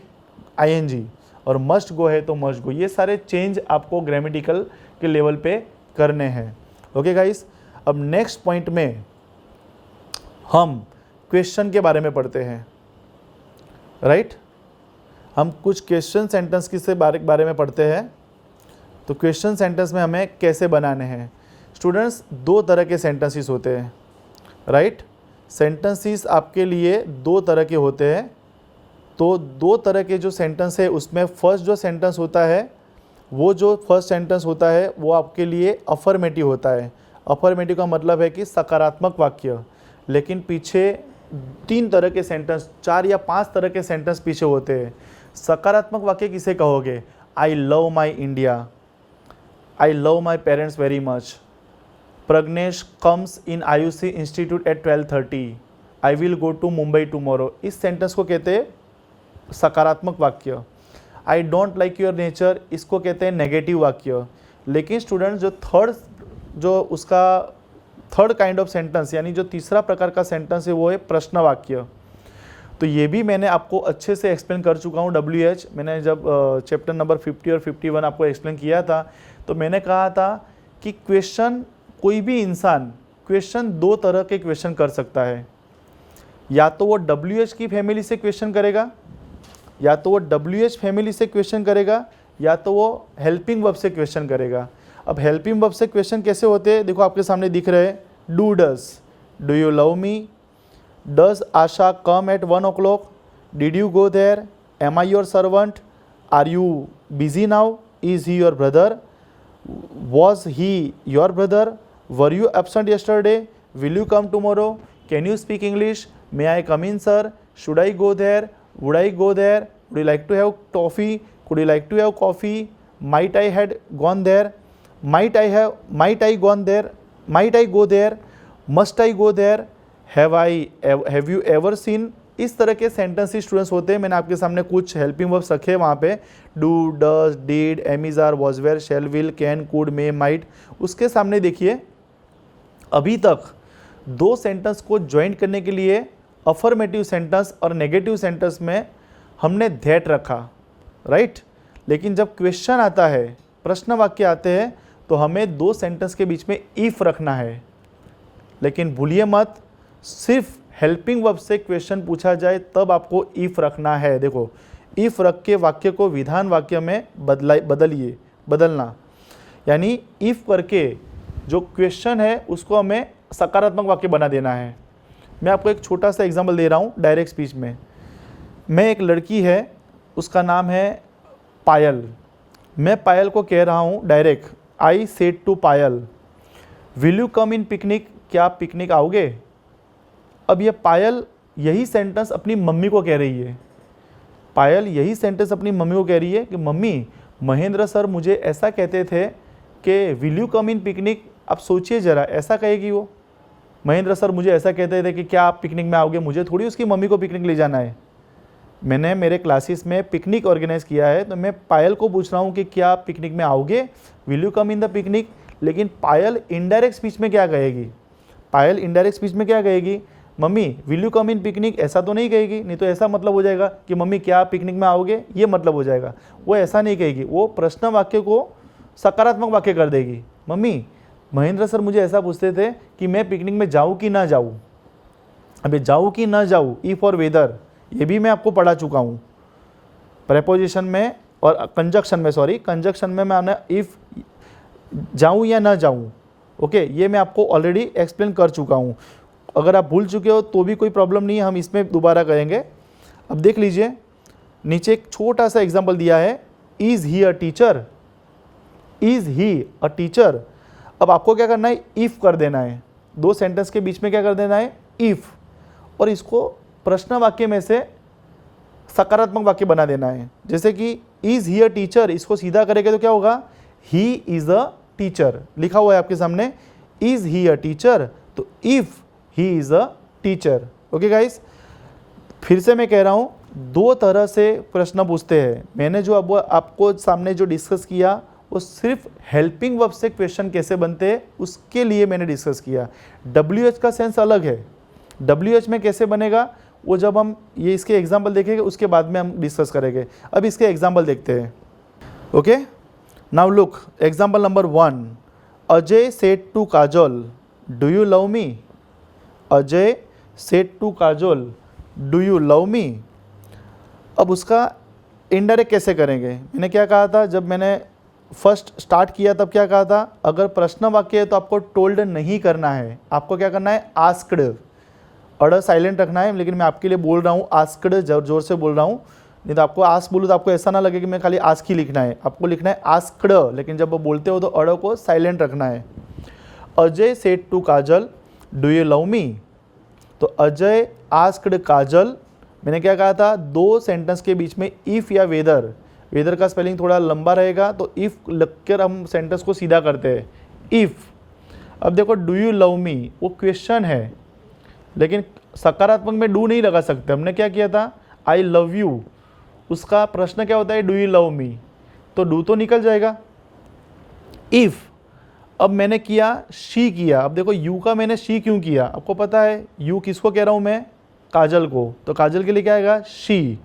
आईएनजी, और मस्ट गो है तो मस्ट गो। ये सारे चेंज आपको ग्रामेटिकल के लेवल पे करने हैं। ओके गाइस, अब नेक्स्ट पॉइंट में हम क्वेश्चन के बारे में पढ़ते हैं। राइट, हम कुछ क्वेश्चन सेंटेंस की से बारे में पढ़ते हैं। तो क्वेश्चन सेंटेंस में हमें कैसे बनाने हैं। स्टूडेंट्स, दो तरह के सेंटेंसेस होते हैं। राइट, सेंटेंसेस आपके लिए दो तरह के होते हैं। तो दो तरह के जो सेंटेंस है उसमें फर्स्ट जो सेंटेंस होता है, वो जो फर्स्ट सेंटेंस होता है वो आपके लिए अफर्मेटिव होता है। अफर्मेटिव का मतलब है कि सकारात्मक वाक्य। लेकिन पीछे तीन तरह के सेंटेंस, 4 या 5 तरह के सेंटेंस पीछे होते हैं। सकारात्मक वाक्य किसे कहोगे? I love my India, I love my parents very much, Pragnesh comes in Ayushi institute at 12:30, I will go to Mumbai tomorrow. इस सेंटेंस को कहते हैं सकारात्मक वाक्य। I don't like your nature, इसको कहते हैं नेगेटिव वाक्य। लेकिन स्टूडेंट्स, जो उसका थर्ड काइंड ऑफ सेंटेंस, यानी जो तीसरा प्रकार का सेंटेंस है, वो है प्रश्न वाक्य। तो ये भी मैंने आपको अच्छे से एक्सप्लेन कर चुका हूँ। WH मैंने जब चैप्टर नंबर 50 और 51 आपको एक्सप्लेन किया था, तो मैंने कहा था कि क्वेश्चन, कोई भी इंसान क्वेश्चन दो तरह के क्वेश्चन कर सकता है। या तो वो WH की फैमिली से क्वेश्चन करेगा, या तो वो WH फैमिली से क्वेश्चन करेगा, या तो वो हेल्पिंग वर्ब से क्वेश्चन करेगा। अब हेल्पिंग वर्ब से क्वेश्चन कैसे होते हैं, देखो आपके सामने दिख रहे हैं। Do does, do you love me, does Asha come at 1 o'clock, did you go there, am I your servant, are you busy now, is he your brother, was he your brother, were you absent yesterday, will you come tomorrow, can you speak English, may I come in sir, should I go there, would I go there, would you like to have toffee, could you like to have coffee, might I had gone there, might I gone there, might I go there, must I go there, have you ever seen। इस तरह के sentences students होते हैं। मैंने आपके सामने कुछ helping verbs रखे वहाँ पे, do, does, did, am is, are, was, were, shall, will, can, could, may, might. उसके सामने देखिए, अभी तक दो सेंटेंस को ज्वाइन करने के लिए अफर्मेटिव सेंटेंस और नेगेटिव सेंटेंस में हमने दैट रखा। राइट, लेकिन जब क्वेश्चन आता है, प्रश्न वाक्य आते हैं, तो हमें दो सेंटेंस के बीच में इफ रखना है। लेकिन भूलिए मत, सिर्फ हेल्पिंग वर्ब से क्वेश्चन पूछा जाए तब आपको इफ रखना है। देखो, इफ रख के वाक्य को विधान वाक्य में बदलना, यानी इफ करके जो क्वेश्चन है उसको हमें सकारात्मक वाक्य बना देना है। मैं आपको एक छोटा सा एग्जांपल दे रहा हूँ डायरेक्ट स्पीच में। मैं, एक लड़की है, उसका नाम है पायल। मैं पायल को कह रहा हूँ direct, I said to Payal, will you come in picnic, क्या आप पिकनिक आओगे। अब ये पायल यही सेंटेंस अपनी मम्मी को कह रही है। पायल यही सेंटेंस अपनी मम्मी को कह रही है कि मम्मी, महेंद्र सर मुझे ऐसा कहते थे कि will you come in picnic. आप सोचिए ज़रा, ऐसा कहेगी वो, महेंद्र सर मुझे ऐसा कहते थे कि क्या आप पिकनिक में आओगे। मुझे थोड़ी उसकी मम्मी को पिकनिक ले जाना है। मैंने मेरे क्लासेस में पिकनिक ऑर्गेनाइज किया है, तो मैं पायल को पूछ रहा हूँ कि क्या आप पिकनिक में आओगे, will you come in the picnic. लेकिन पायल इनडायरेक्ट स्पीच में क्या कहेगी? पायल इनडायरेक्ट स्पीच में क्या कहेगी? Mummy will you come in picnic. ऐसा तो नहीं कहेगी, नहीं तो ऐसा मतलब हो जाएगा कि मम्मी क्या आप पिकनिक में आओगे, ये मतलब हो जाएगा। वो ऐसा नहीं कहेगी, वो प्रश्न वाक्य को सकारात्मक वाक्य कर देगी। मम्मी, महेंद्र सर मुझे ऐसा पूछते थे कि मैं पिकनिक में जाऊँ कि ना जाऊँ। अबे जाऊँ कि ना जाऊँ, इफ और वेदर, ये भी मैं आपको पढ़ा चुका हूँ प्रेपोजिशन में और कंजक्शन में। कंजक्शन में मैं इफ जाऊँ या ना जाऊँ, ओके, ये मैं आपको ऑलरेडी एक्सप्लेन कर चुका हूँ। अगर आप भूल चुके हो तो भी कोई प्रॉब्लम नहीं है, हम इसमें दोबारा करेंगे। अब देख लीजिए, नीचे एक छोटा सा एग्जाम्पल दिया है, is he a teacher, is he a teacher. अब आपको क्या करना है, इफ़ कर देना है। दो सेंटेंस के बीच में क्या कर देना है, इफ़, और इसको प्रश्न वाक्य में से सकारात्मक वाक्य बना देना है। जैसे कि इज़ ही अ टीचर, इसको सीधा करेंगे तो क्या होगा, ही इज़ अ टीचर। लिखा हुआ है आपके सामने, इज़ ही अ टीचर, तो if he is a teacher. Okay guys, फिर से मैं कह रहा हूँ, दो तरह से प्रश्न पूछते हैं। मैंने जो अब आपको सामने जो डिस्कस किया वो सिर्फ हेल्पिंग वर्ब से क्वेश्चन कैसे बनते हैं उसके लिए मैंने डिस्कस किया। WH का सेंस अलग है, WH में कैसे बनेगा वो जब हम ये इसके एग्जाम्पल देखेंगे उसके बाद में हम डिस्कस करेंगे। अब इसके एग्जाम्पल देखते हैं। Okay, now look example number 1, Ajay said to Kajol do you love me. Ajay said to Kajol do you love me. अब उसका इनडायरेक्ट कैसे करेंगे, मैंने क्या कहा था जब मैंने फर्स्ट स्टार्ट किया तब क्या कहा था, अगर प्रश्न वाक्य है तो आपको टोल्ड नहीं करना है, आपको क्या करना है आस्क्ड, अड़ साइलेंट रखना है। लेकिन मैं आपके लिए बोल रहा हूँ आस्क्ड, जोर से बोल रहा हूँ, नहीं तो आपको आस्क बोलूँ तो आपको ऐसा ना लगे कि मैं खाली आस्क ही लिखना है, आपको लिखना है आस्क्ड, लेकिन जब आप बोलते हो तो अड़ को साइलेंट रखना है। Ajay said to Kajal do you love me. तो अजय आस्क्ड काजल, मैंने क्या कहा था, दो सेंटेंस के बीच में इफ़ या वेदर, वेदर का स्पेलिंग थोड़ा लंबा रहेगा तो इफ़ लगकर हम सेंटेंस को सीधा करते हैं, इफ़। अब देखो डू यू लव मी वो क्वेश्चन है, लेकिन सकारात्मक में डू नहीं लगा सकते। हमने क्या किया था आई लव यू, उसका प्रश्न क्या होता है डू यू लव मी, तो डू तो निकल जाएगा। इफ़ अब मैंने किया शी किया, अब देखो यू का मैंने शी क्यों किया, आपको पता है यू किसको कह रहा हूँ मैं, काजल को, तो काजल के लिए क्या आएगा शी।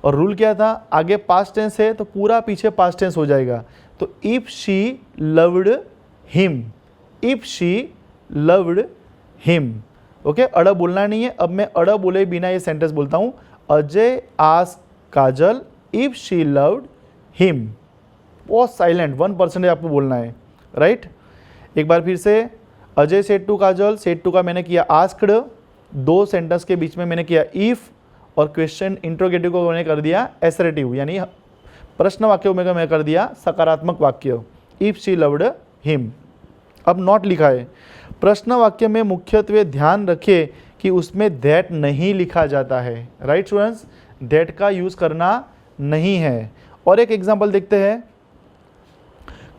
और रूल क्या था, आगे पास्ट टेंस है तो पूरा पीछे पास्ट टेंस हो जाएगा। तो if she loved him, if she loved him. Okay, अड़ बोलना नहीं है। अब मैं अड़ बोले बिना ये सेंटेंस बोलता हूँ, Ajay asked Kajal if she loved him. बहुत साइलेंट 1% आपको बोलना है, राइट। एक बार फिर से, Ajay said to Kajal, said to का मैंने किया आस्क्ड, दो सेंटेंस के बीच में मैंने किया इफ़, और क्वेश्चन इंट्रोगेटिव को मैंने कर दिया एसरेटिव, यानी प्रश्न वाक्य में मैं कर दिया सकारात्मक वाक्य, इफ़ शी लव्ड हिम। अब नॉट लिखा है, प्रश्न वाक्य में मुख्यत्वे ध्यान रखें कि उसमें दैट नहीं लिखा जाता है, राइट स्टूडेंट्स, दैट का यूज़ करना नहीं है। और एक एग्जांपल देखते हैं,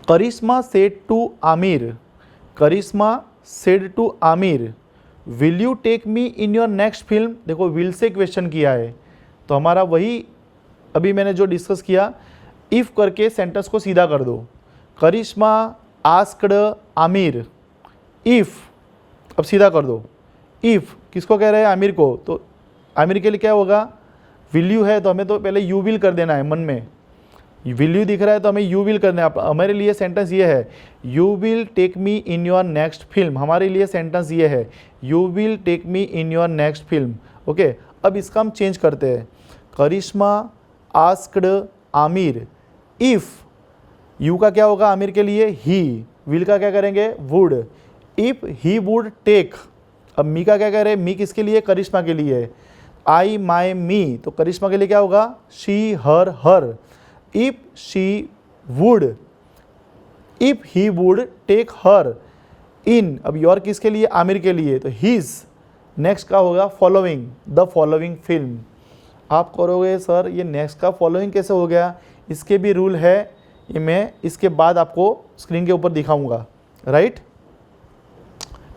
Karishma said to Aamir, Karishma said to Aamir will you take me in your next film. देखो विल से क्वेश्चन किया है तो हमारा वही अभी मैंने जो डिस्कस किया, इफ़ करके सेंटेंस को सीधा कर दो। करिश्मा आस्क्ड आमिर इफ़, अब सीधा कर दो, इफ़ किसको कह रहे हैं आमिर को, तो आमिर के लिए क्या होगा, विल यू है तो हमें तो पहले यू विल कर देना है, मन में विल यू दिख रहा है तो हमें यू विल करना है। हमारे लिए सेंटेंस ये है, you will take me in your next film, हमारे लिए सेंटेंस ये है, you will take me in your next film. Okay, अब इसका हम चेंज करते हैं, Karishma asked Aamir if, you का क्या होगा आमिर के लिए ही, विल का क्या करेंगे would, if he would take. अब मी का क्या कह रहे हैं, मी किसके लिए, करिश्मा के लिए, आई माई मी, तो करिश्मा के लिए क्या होगा she her her. If she would, if he would take her in, अब योर किसके लिए, आमिर के लिए, तो हिज। नेक्स्ट का होगा फॉलोइंग द फॉलोइंग फिल्म। आप करोगे सर ये नेक्स्ट का फॉलोइंग कैसे हो गया, इसके भी रूल है, ये मैं इसके बाद आपको स्क्रीन के ऊपर दिखाऊंगा, राइट।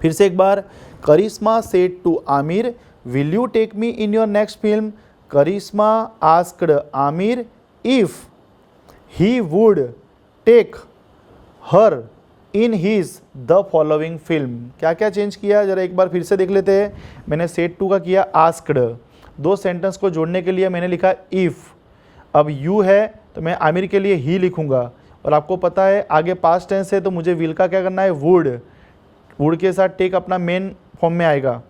फिर से एक बार, Karishma said to Aamir will you take me in your next film, Karishma asked Aamir if he would take her in his the following film. क्या क्या चेंज किया जरा एक बार फिर से देख लेते हैं। मैंने सेड टू का किया आस्क्ड, दो सेंटेंस को जोड़ने के लिए मैंने लिखा इफ़, अब यू है तो मैं आमिर के लिए ही लिखूंगा, और आपको पता है आगे पास्ट टेंस है तो मुझे विल का क्या करना है वुड, वुड के साथ टेक अपना मेन फॉर्म में आएगा।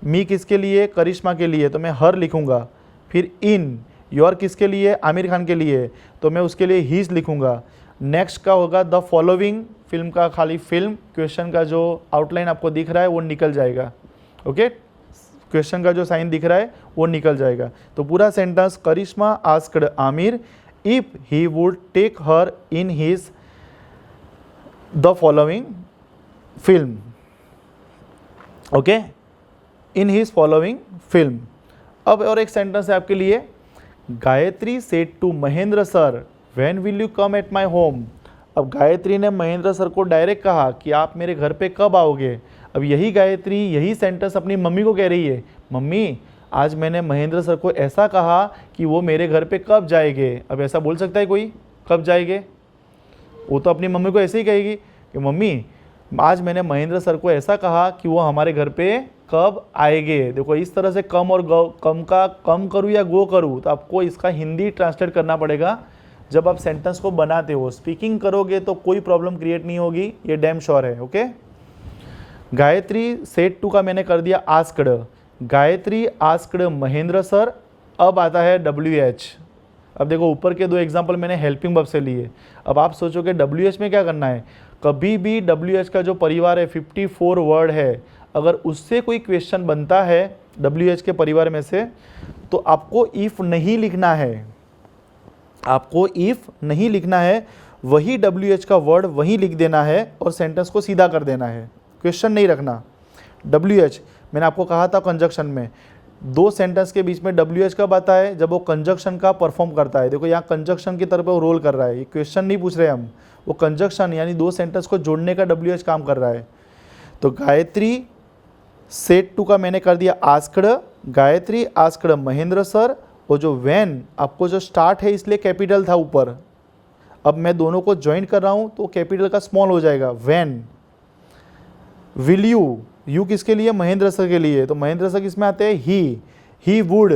मी किसके लिए, करिश्मा के लिए, तो मैं हर लिखूंगा। फिर इन, योर किसके लिए, आमिर खान के लिए, तो मैं उसके लिए हीज लिखूंगा। नेक्स्ट का होगा द फॉलोइंग, फिल्म का खाली फिल्म, क्वेश्चन का जो आउटलाइन आपको दिख रहा है वो निकल जाएगा। ओके, क्वेश्चन का जो साइन दिख रहा है वो निकल जाएगा। तो पूरा sentence, Karishma asked Aamir if he would take her in his the following film. Okay, in his following film. अब और एक सेंटेंस है आपके लिए, Gayatri said to Mahendra sir when will you come at my home. अब गायत्री ने महेंद्र सर को डायरेक्ट कहा कि आप मेरे घर पे कब आओगे। अब यही गायत्री यही सेंटेंस अपनी मम्मी को कह रही है, मम्मी आज मैंने महेंद्र सर को ऐसा कहा कि वो मेरे घर पे कब जाएंगे। अब ऐसा बोल सकता है कोई, कब जाएंगे, वो तो अपनी मम्मी को ऐसे ही कहेगी कि मम्मी आज मैंने महेंद्र सर को ऐसा कहा कि वो हमारे घर पे कब आएंगे। देखो इस तरह से कम और गो, कम का कम करूँ या गो करूँ, तो आपको इसका हिंदी ट्रांसलेट करना पड़ेगा जब आप सेंटेंस को बनाते हो। स्पीकिंग करोगे तो कोई प्रॉब्लम क्रिएट नहीं होगी, ये डैम श्योर है। ओके, गायत्री सेड टू का मैंने कर दिया asked. Gayatri asked Mahendra sir. अब आता है WH। अब देखो ऊपर के दो एग्जाम्पल मैंने हेल्पिंग वर्ब से लिए। अब आप सोचोगे WH में क्या करना है। कभी भी WH का जो परिवार है 54 वर्ड है, अगर उससे कोई क्वेश्चन बनता है WH के परिवार में से, तो आपको इफ नहीं लिखना है। आपको इफ नहीं लिखना है, वही WH का वर्ड वहीं लिख देना है और सेंटेंस को सीधा कर देना है, क्वेश्चन नहीं रखना। WH मैंने आपको कहा था कंजक्शन में, दो सेंटेंस के बीच में WH कब आता है, जब वो कंजक्शन का परफॉर्म करता है। देखो यहाँ कंजक्शन की तरफ वो रोल कर रहा है, ये क्वेश्चन नहीं पूछ रहे हम, वो कंजक्शन यानी दो सेंटेंस को जोड़ने का WH काम कर रहा है। तो गायत्री सेड टू का मैंने कर दिया asked. Gayatri asked Mahendra sir, वो जो वैन आपको जो स्टार्ट है इसलिए कैपिटल था ऊपर, अब मैं दोनों को ज्वाइन कर रहा हूँ तो कैपिटल का स्मॉल हो जाएगा वैन। विल यू, यू किसके लिए, महेंद्र सर के लिए, तो महेंद्र सर किसमें आते हैं, ही वुड,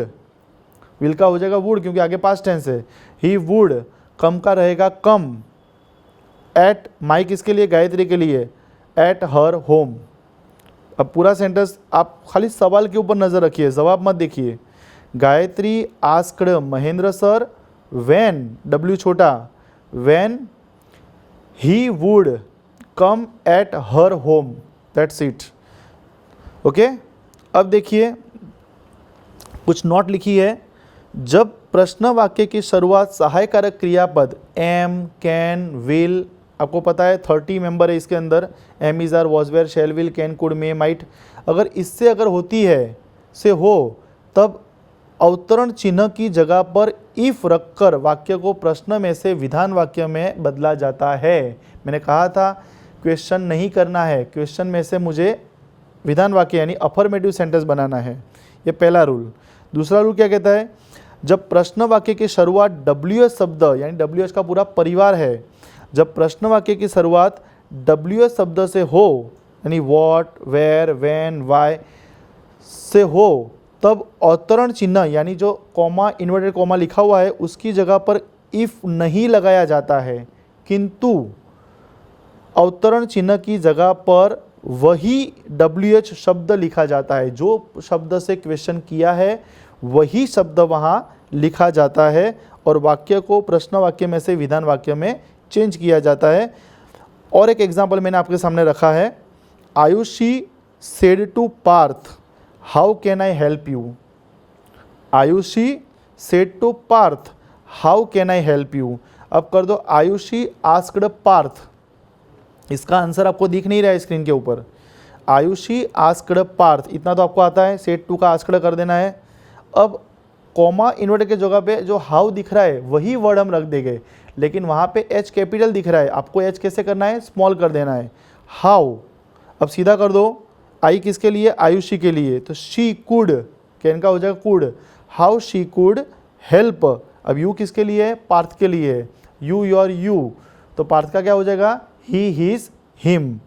विल का हो जाएगा वुड क्योंकि आगे पास्ट टेंस है। ही वुड, कम का रहेगा कम। एट, माई किसके लिए, गायत्री के लिए, एट हर होम। अब पूरा सेंटेंस आप खाली सवाल के ऊपर नजर रखिए, जवाब मत देखिए। Gayatri asked Mahendra sir when, W छोटा, when he would come at her home, that's it. Okay, अब देखिए कुछ नोट लिखी है। जब प्रश्न वाक्य की शुरुआत सहायकारक क्रियापद एम, कैन, विल, आपको पता है 30 मेंबर है इसके अंदर, am, is, are, was, were, shall, will, can, could, may, might, अगर इससे अगर होती है से हो, तब अवतरण चिन्ह की जगह पर इफ रखकर वाक्य को प्रश्न में से विधान वाक्य में बदला जाता है। मैंने कहा था क्वेश्चन नहीं करना है, क्वेश्चन में से मुझे विधान वाक्य यानी अफर्मेटिव सेंटेंस बनाना है, ये पहला रूल। दूसरा रूल क्या कहता है, जब प्रश्न वाक्य की शुरुआत WH शब्द यानी WH का पूरा परिवार है, जब प्रश्न वाक्य की शुरुआत WH शब्द से हो यानी व्हाट, वेयर, व्हेन, व्हाई से हो, तब अवतरण चिन्ह यानी जो कॉमा, इन्वर्टेड कॉमा लिखा हुआ है उसकी जगह पर इफ नहीं लगाया जाता है, किंतु अवतरण चिन्ह की जगह पर वही WH शब्द लिखा जाता है। जो शब्द से क्वेश्चन किया है वही शब्द वहाँ लिखा जाता है और वाक्य को प्रश्न वाक्य में से विधान वाक्य में चेंज किया जाता है। और एक एग्जाम्पल मैंने आपके सामने रखा है, Ayushi said to Parth how can I help you. Ayushi said to Parth how can I help you. अब कर दो आयुषी आस्क्ड पार्थ, इसका आंसर आपको दिख नहीं रहा है स्क्रीन के ऊपर। आयुषी आस्क्ड पार्थ, इतना तो आपको आता है, सेड टू का आस्क्ड कर देना है। अब कॉमा इन्वर्टर के जगह पे जो हाउ दिख रहा है वही वर्ड हम रख देंगे, लेकिन वहाँ पे H कैपिटल दिख रहा है, आपको H कैसे करना है, स्मॉल कर देना है, हाउ। अब सीधा कर दो, आई किसके लिए, आयुषी के लिए, तो शी कुड, कैन का हो जाएगा could, how she could help. अब यू किसके लिए है, पार्थ के लिए, यू, योर, यू, तो पार्थ का क्या हो जाएगा, ही, हिज, हिम।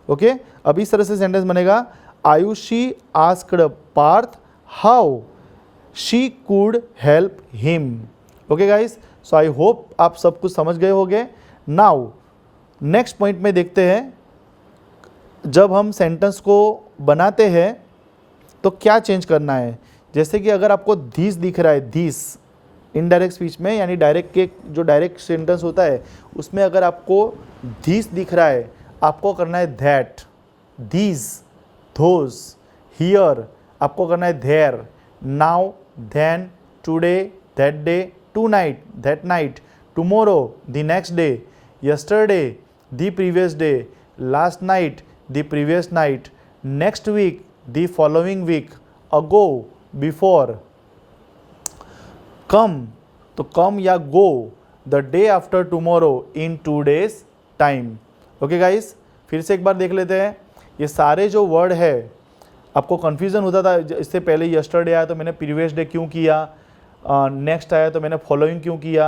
ओके, अब इस तरह से सेंटेंस बनेगा, Ayushi asked Parth how she could help him. Okay guys, so I hope आप सब कुछ समझ गए होंगे। नाउ नेक्स्ट पॉइंट में देखते हैं, जब हम सेंटेंस को बनाते हैं तो क्या चेंज करना है। जैसे कि अगर आपको दिस दिख रहा है, दिस इनडायरेक्ट स्पीच में यानी डायरेक्ट के जो डायरेक्ट सेंटेंस होता है उसमें अगर आपको दिस दिख रहा है, आपको करना है दैट, दीज, धोज, हियर, आपको करना है there, now, then, today, that day, tonight, that night, tomorrow, the next day, yesterday, the previous day, last night, the previous night, next week, the following week, ago, before, come, तो come या go, the day after tomorrow, in 2 days time। Okay guys, फिर से एक बार देख लेते हैं। ये सारे जो वर्ड है, आपको कन्फ्यूज़न होता था, इससे पहले यस्टरडे आया तो मैंने प्रीवियस डे क्यों किया, नेक्स्ट आया तो मैंने फॉलोइंग क्यों किया,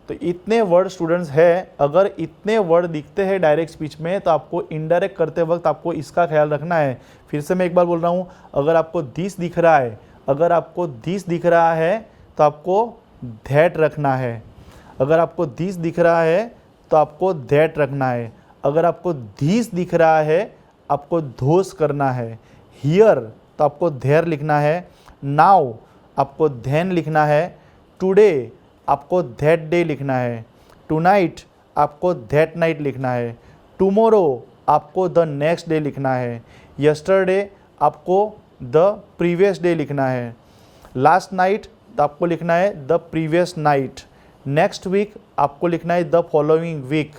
तो इतने वर्ड स्टूडेंट्स है, अगर इतने वर्ड दिखते हैं डायरेक्ट स्पीच में तो आपको इनडायरेक्ट करते वक्त आपको इसका ख्याल रखना है। फिर से मैं एक बार बोल रहा हूँ, अगर आपको दिस दिख रहा है, अगर आपको दिस दिख रहा है तो आपको दैट रखना है। अगर आपको दिस दिख रहा है तो आपको दैट रखना है। अगर आपको दिस दिख रहा है आपको धोस करना है। हियर तो आपको धेर लिखना है। नाउ आपको धैन लिखना है। टुडे आपको दैट डे लिखना है। टुनाइट आपको दैट नाइट लिखना है। टुमारो आपको द नेक्स्ट डे लिखना है। यस्टरडे आपको द प्रीवियस डे लिखना है। लास्ट नाइट तो आपको लिखना है the previous night. Next week आपको लिखना है द फॉलोइंग वीक।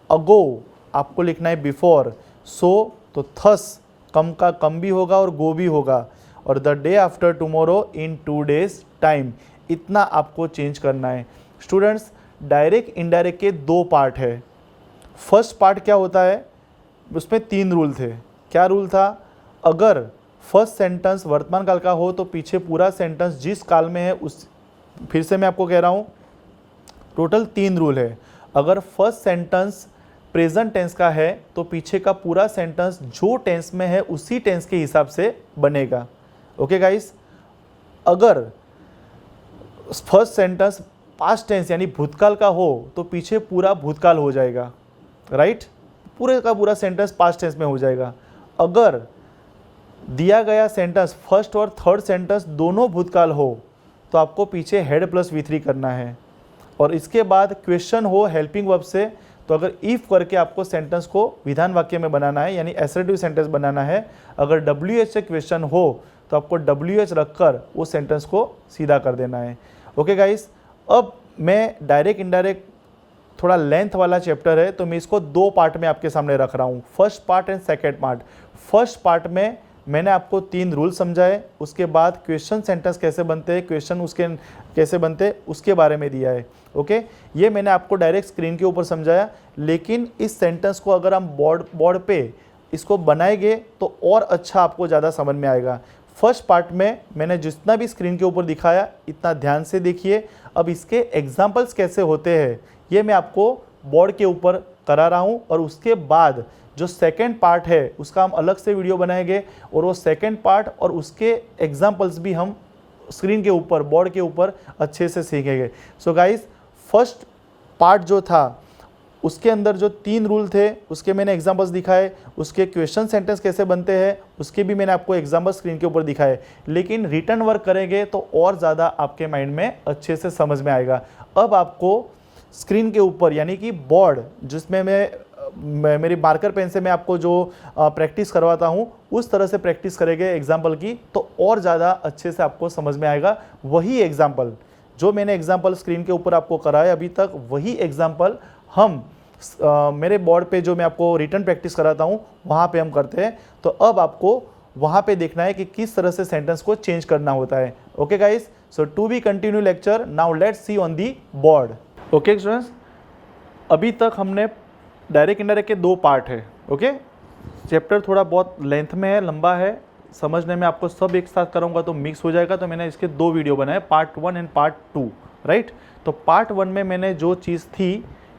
अगो आपको लिखना है बिफोर। सो तो थस कम का कम भी होगा और गो भी होगा। और the day after tomorrow in 2 days time, इतना आपको चेंज करना है। स्टूडेंट्स, डायरेक्ट इनडायरेक्ट के 2 पार्ट है। फर्स्ट पार्ट क्या होता है, उसमें 3 रूल थे। क्या रूल था, अगर फर्स्ट सेंटेंस वर्तमान काल का हो तो पीछे पूरा सेंटेंस जिस काल में है उस, फिर से मैं आपको कह रहा हूँ, टोटल 3 रूल है। अगर फर्स्ट सेंटेंस प्रेजेंट टेंस का है तो पीछे का पूरा सेंटेंस जो टेंस में है उसी टेंस के हिसाब से बनेगा। ओके गाइस, अगर फर्स्ट सेंटेंस पास्ट टेंस यानी भूतकाल का हो तो पीछे पूरा भूतकाल हो जाएगा, राइट, पूरे का पूरा सेंटेंस पास्ट टेंस में हो जाएगा। अगर दिया गया सेंटेंस फर्स्ट और थर्ड सेंटेंस दोनों भूतकाल हो तो आपको पीछे हेड प्लस V3 करना है। और इसके बाद क्वेश्चन हो हेल्पिंग वर्ब से तो अगर इफ करके आपको सेंटेंस को विधान वाक्य में बनाना है यानी एसर्टिव सेंटेंस बनाना है। अगर WH से क्वेश्चन हो तो आपको WH रखकर वो सेंटेंस को सीधा कर देना है। ओके गाइस, अब मैं डायरेक्ट इनडायरेक्ट थोड़ा लेंथ वाला चैप्टर है तो मैं इसको 2 पार्ट में आपके सामने रख रहा हूँ, first part and second part. First part में मैंने आपको 3 रूल समझाए, उसके बाद क्वेश्चन सेंटेंस कैसे बनते हैं, क्वेश्चन उसके कैसे बनते हैं उसके बारे में दिया है। ओके, ये मैंने आपको डायरेक्ट स्क्रीन के ऊपर समझाया, लेकिन इस सेंटेंस को अगर हम बोर्ड पे इसको बनाएंगे तो और अच्छा आपको ज़्यादा समझ में आएगा। फर्स्ट पार्ट में मैंने जितना भी स्क्रीन के ऊपर दिखाया इतना ध्यान से देखिए। अब इसके एग्जाम्पल्स कैसे होते हैं ये मैं आपको बोर्ड के ऊपर करा रहा हूँ, और उसके बाद जो सेकेंड पार्ट है उसका हम अलग से वीडियो बनाएंगे और वो सेकेंड पार्ट और उसके एग्जाम्पल्स भी हम स्क्रीन के ऊपर बोर्ड के ऊपर अच्छे से सीखेंगे। सो गाइस, फर्स्ट पार्ट जो था उसके अंदर जो 3 रूल थे उसके मैंने एग्जाम्पल्स दिखाए, उसके क्वेश्चन सेंटेंस कैसे बनते हैं उसके भी मैंने आपको एग्जाम्पल स्क्रीन के ऊपर दिखाए। लेकिन रिटर्न वर्क करेंगे तो और ज़्यादा आपके माइंड में अच्छे से समझ में आएगा। अब आपको स्क्रीन के ऊपर यानी कि बोर्ड जिसमें मैं मेरी मार्कर पेन से मैं आपको जो प्रैक्टिस करवाता हूँ उस तरह से प्रैक्टिस करेंगे एग्जाम्पल की तो और ज़्यादा अच्छे से आपको समझ में आएगा। वही एग्जाम्पल जो मैंने एग्जाम्पल स्क्रीन के ऊपर आपको कराया अभी तक, वही एग्जाम्पल हम मेरे बोर्ड पे जो मैं आपको रिटर्न प्रैक्टिस कराता हूँ वहाँ पे हम करते हैं। तो अब आपको वहाँ पे देखना है कि किस तरह से सेंटेंस को चेंज करना होता है। Okay guys, so to be continue lecture, now let's see on the board. Okay students, अभी तक हमने डायरेक्ट इनडायरेक्ट के 2 पार्ट है। ओके, चैप्टर थोड़ा बहुत लेंथ में है, लंबा है, समझने में आपको सब एक साथ कराऊंगा तो मिक्स हो जाएगा, तो मैंने इसके 2 वीडियो बनाए, पार्ट 1 एंड पार्ट 2, राइट। तो पार्ट 1 में मैंने जो चीज़ थी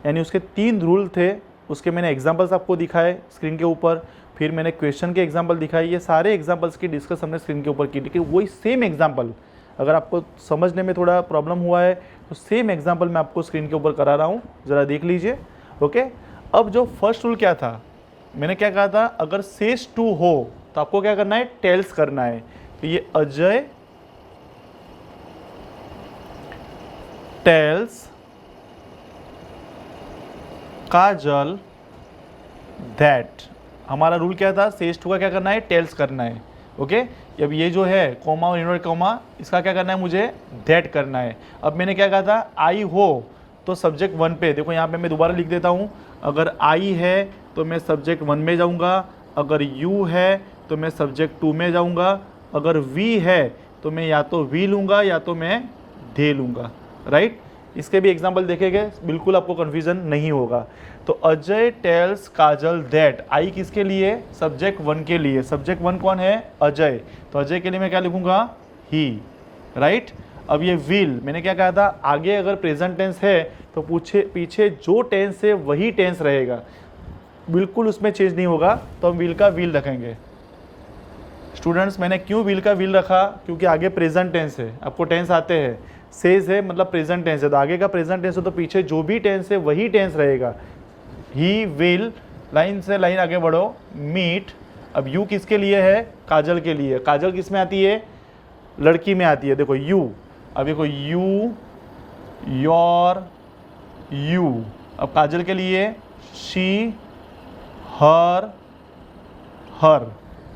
यानी उसके 3 रूल थे उसके मैंने एग्जाम्पल्स आपको दिखाए स्क्रीन के ऊपर, फिर मैंने क्वेश्चन के एग्जाम्पल दिखाए। ये सारे एग्जाम्पल्स की डिस्कस हमने स्क्रीन के ऊपर की, लेकिन वही सेम एग्जाम्पल अगर आपको समझने में थोड़ा प्रॉब्लम हुआ है तो सेम एग्जाम्पल मैं आपको स्क्रीन के ऊपर करा रहा हूँ, ज़रा देख लीजिए। ओके, अब जो फर्स्ट रूल क्या था, मैंने क्या कहा था, अगर सेज टू हो तो आपको क्या करना है, टेल्स करना है। तो ये अजय टेल्स काजल दैट, हमारा रूल क्या था, सेज टू का क्या करना है, टेल्स करना है। ओके, अब ये जो है कोमा और इनवर्ट कोमा, इसका क्या करना है, मुझे दैट करना है। अब मैंने क्या कहा था, आई हो तो सब्जेक्ट 1 पे, देखो यहाँ पे मैं दोबारा लिख देता हूँ, अगर आई है तो मैं सब्जेक्ट 1 में जाऊँगा, अगर यू है तो मैं सब्जेक्ट 2 में जाऊँगा, अगर वी है तो मैं या तो वी लूँगा या तो मैं दे लूँगा, राइट। इसके भी एग्जाम्पल देखेंगे, बिल्कुल आपको कन्फ्यूज़न नहीं होगा। तो Ajay tells Kajal that, I किसके लिए, सब्जेक्ट 1 के लिए, सब्जेक्ट 1 कौन है, अजय, तो अजय के लिए मैं क्या लिखूँगा, ही, राइट। अब ये विल, मैंने क्या कहा था, आगे अगर प्रेजेंट टेंस है तो पीछे जो टेंस है वही टेंस रहेगा, बिल्कुल उसमें चेंज नहीं होगा, तो हम विल का विल रखेंगे। स्टूडेंट्स, मैंने क्यों विल का विल रखा, क्योंकि आगे प्रेजेंट टेंस है, आपको टेंस आते हैं, सेज है मतलब प्रेजेंट टेंस है, तो आगे का प्रेजेंट टेंस है तो पीछे जो भी टेंस है वही टेंस रहेगा। ही विल, लाइन से लाइन आगे बढ़ो, मीट। अब यू किसके लिए है, काजल के लिए। काजल किस में आती है, लड़की में आती है, देखो यू। अब देखो यू, योर, यू। अब काजल के लिए शी, हर, हर।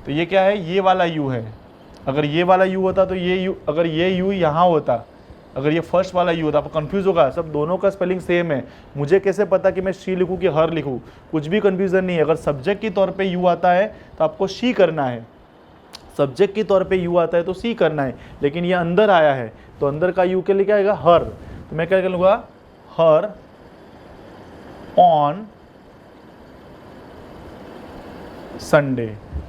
तो ये क्या है, ये वाला यू है। अगर ये वाला यू होता तो ये यू, अगर ये यू यहाँ होता, अगर ये फर्स्ट वाला यू होता, आपको कंफ्यूज होगा, सब दोनों का स्पेलिंग सेम है, मुझे कैसे पता कि मैं शी लिखूँ कि हर लिखूँ, कुछ भी कंफ्यूजन नहीं है। अगर सब्जेक्ट के तौर पे यू आता है तो आपको शी करना है, सब्जेक्ट के तौर पे यू आता है तो सी करना है, लेकिन ये अंदर आया है तो अंदर का यू के लिए क्या आएगा, हर। तो मैं क्या कर लूँगा, हर ऑन संडे,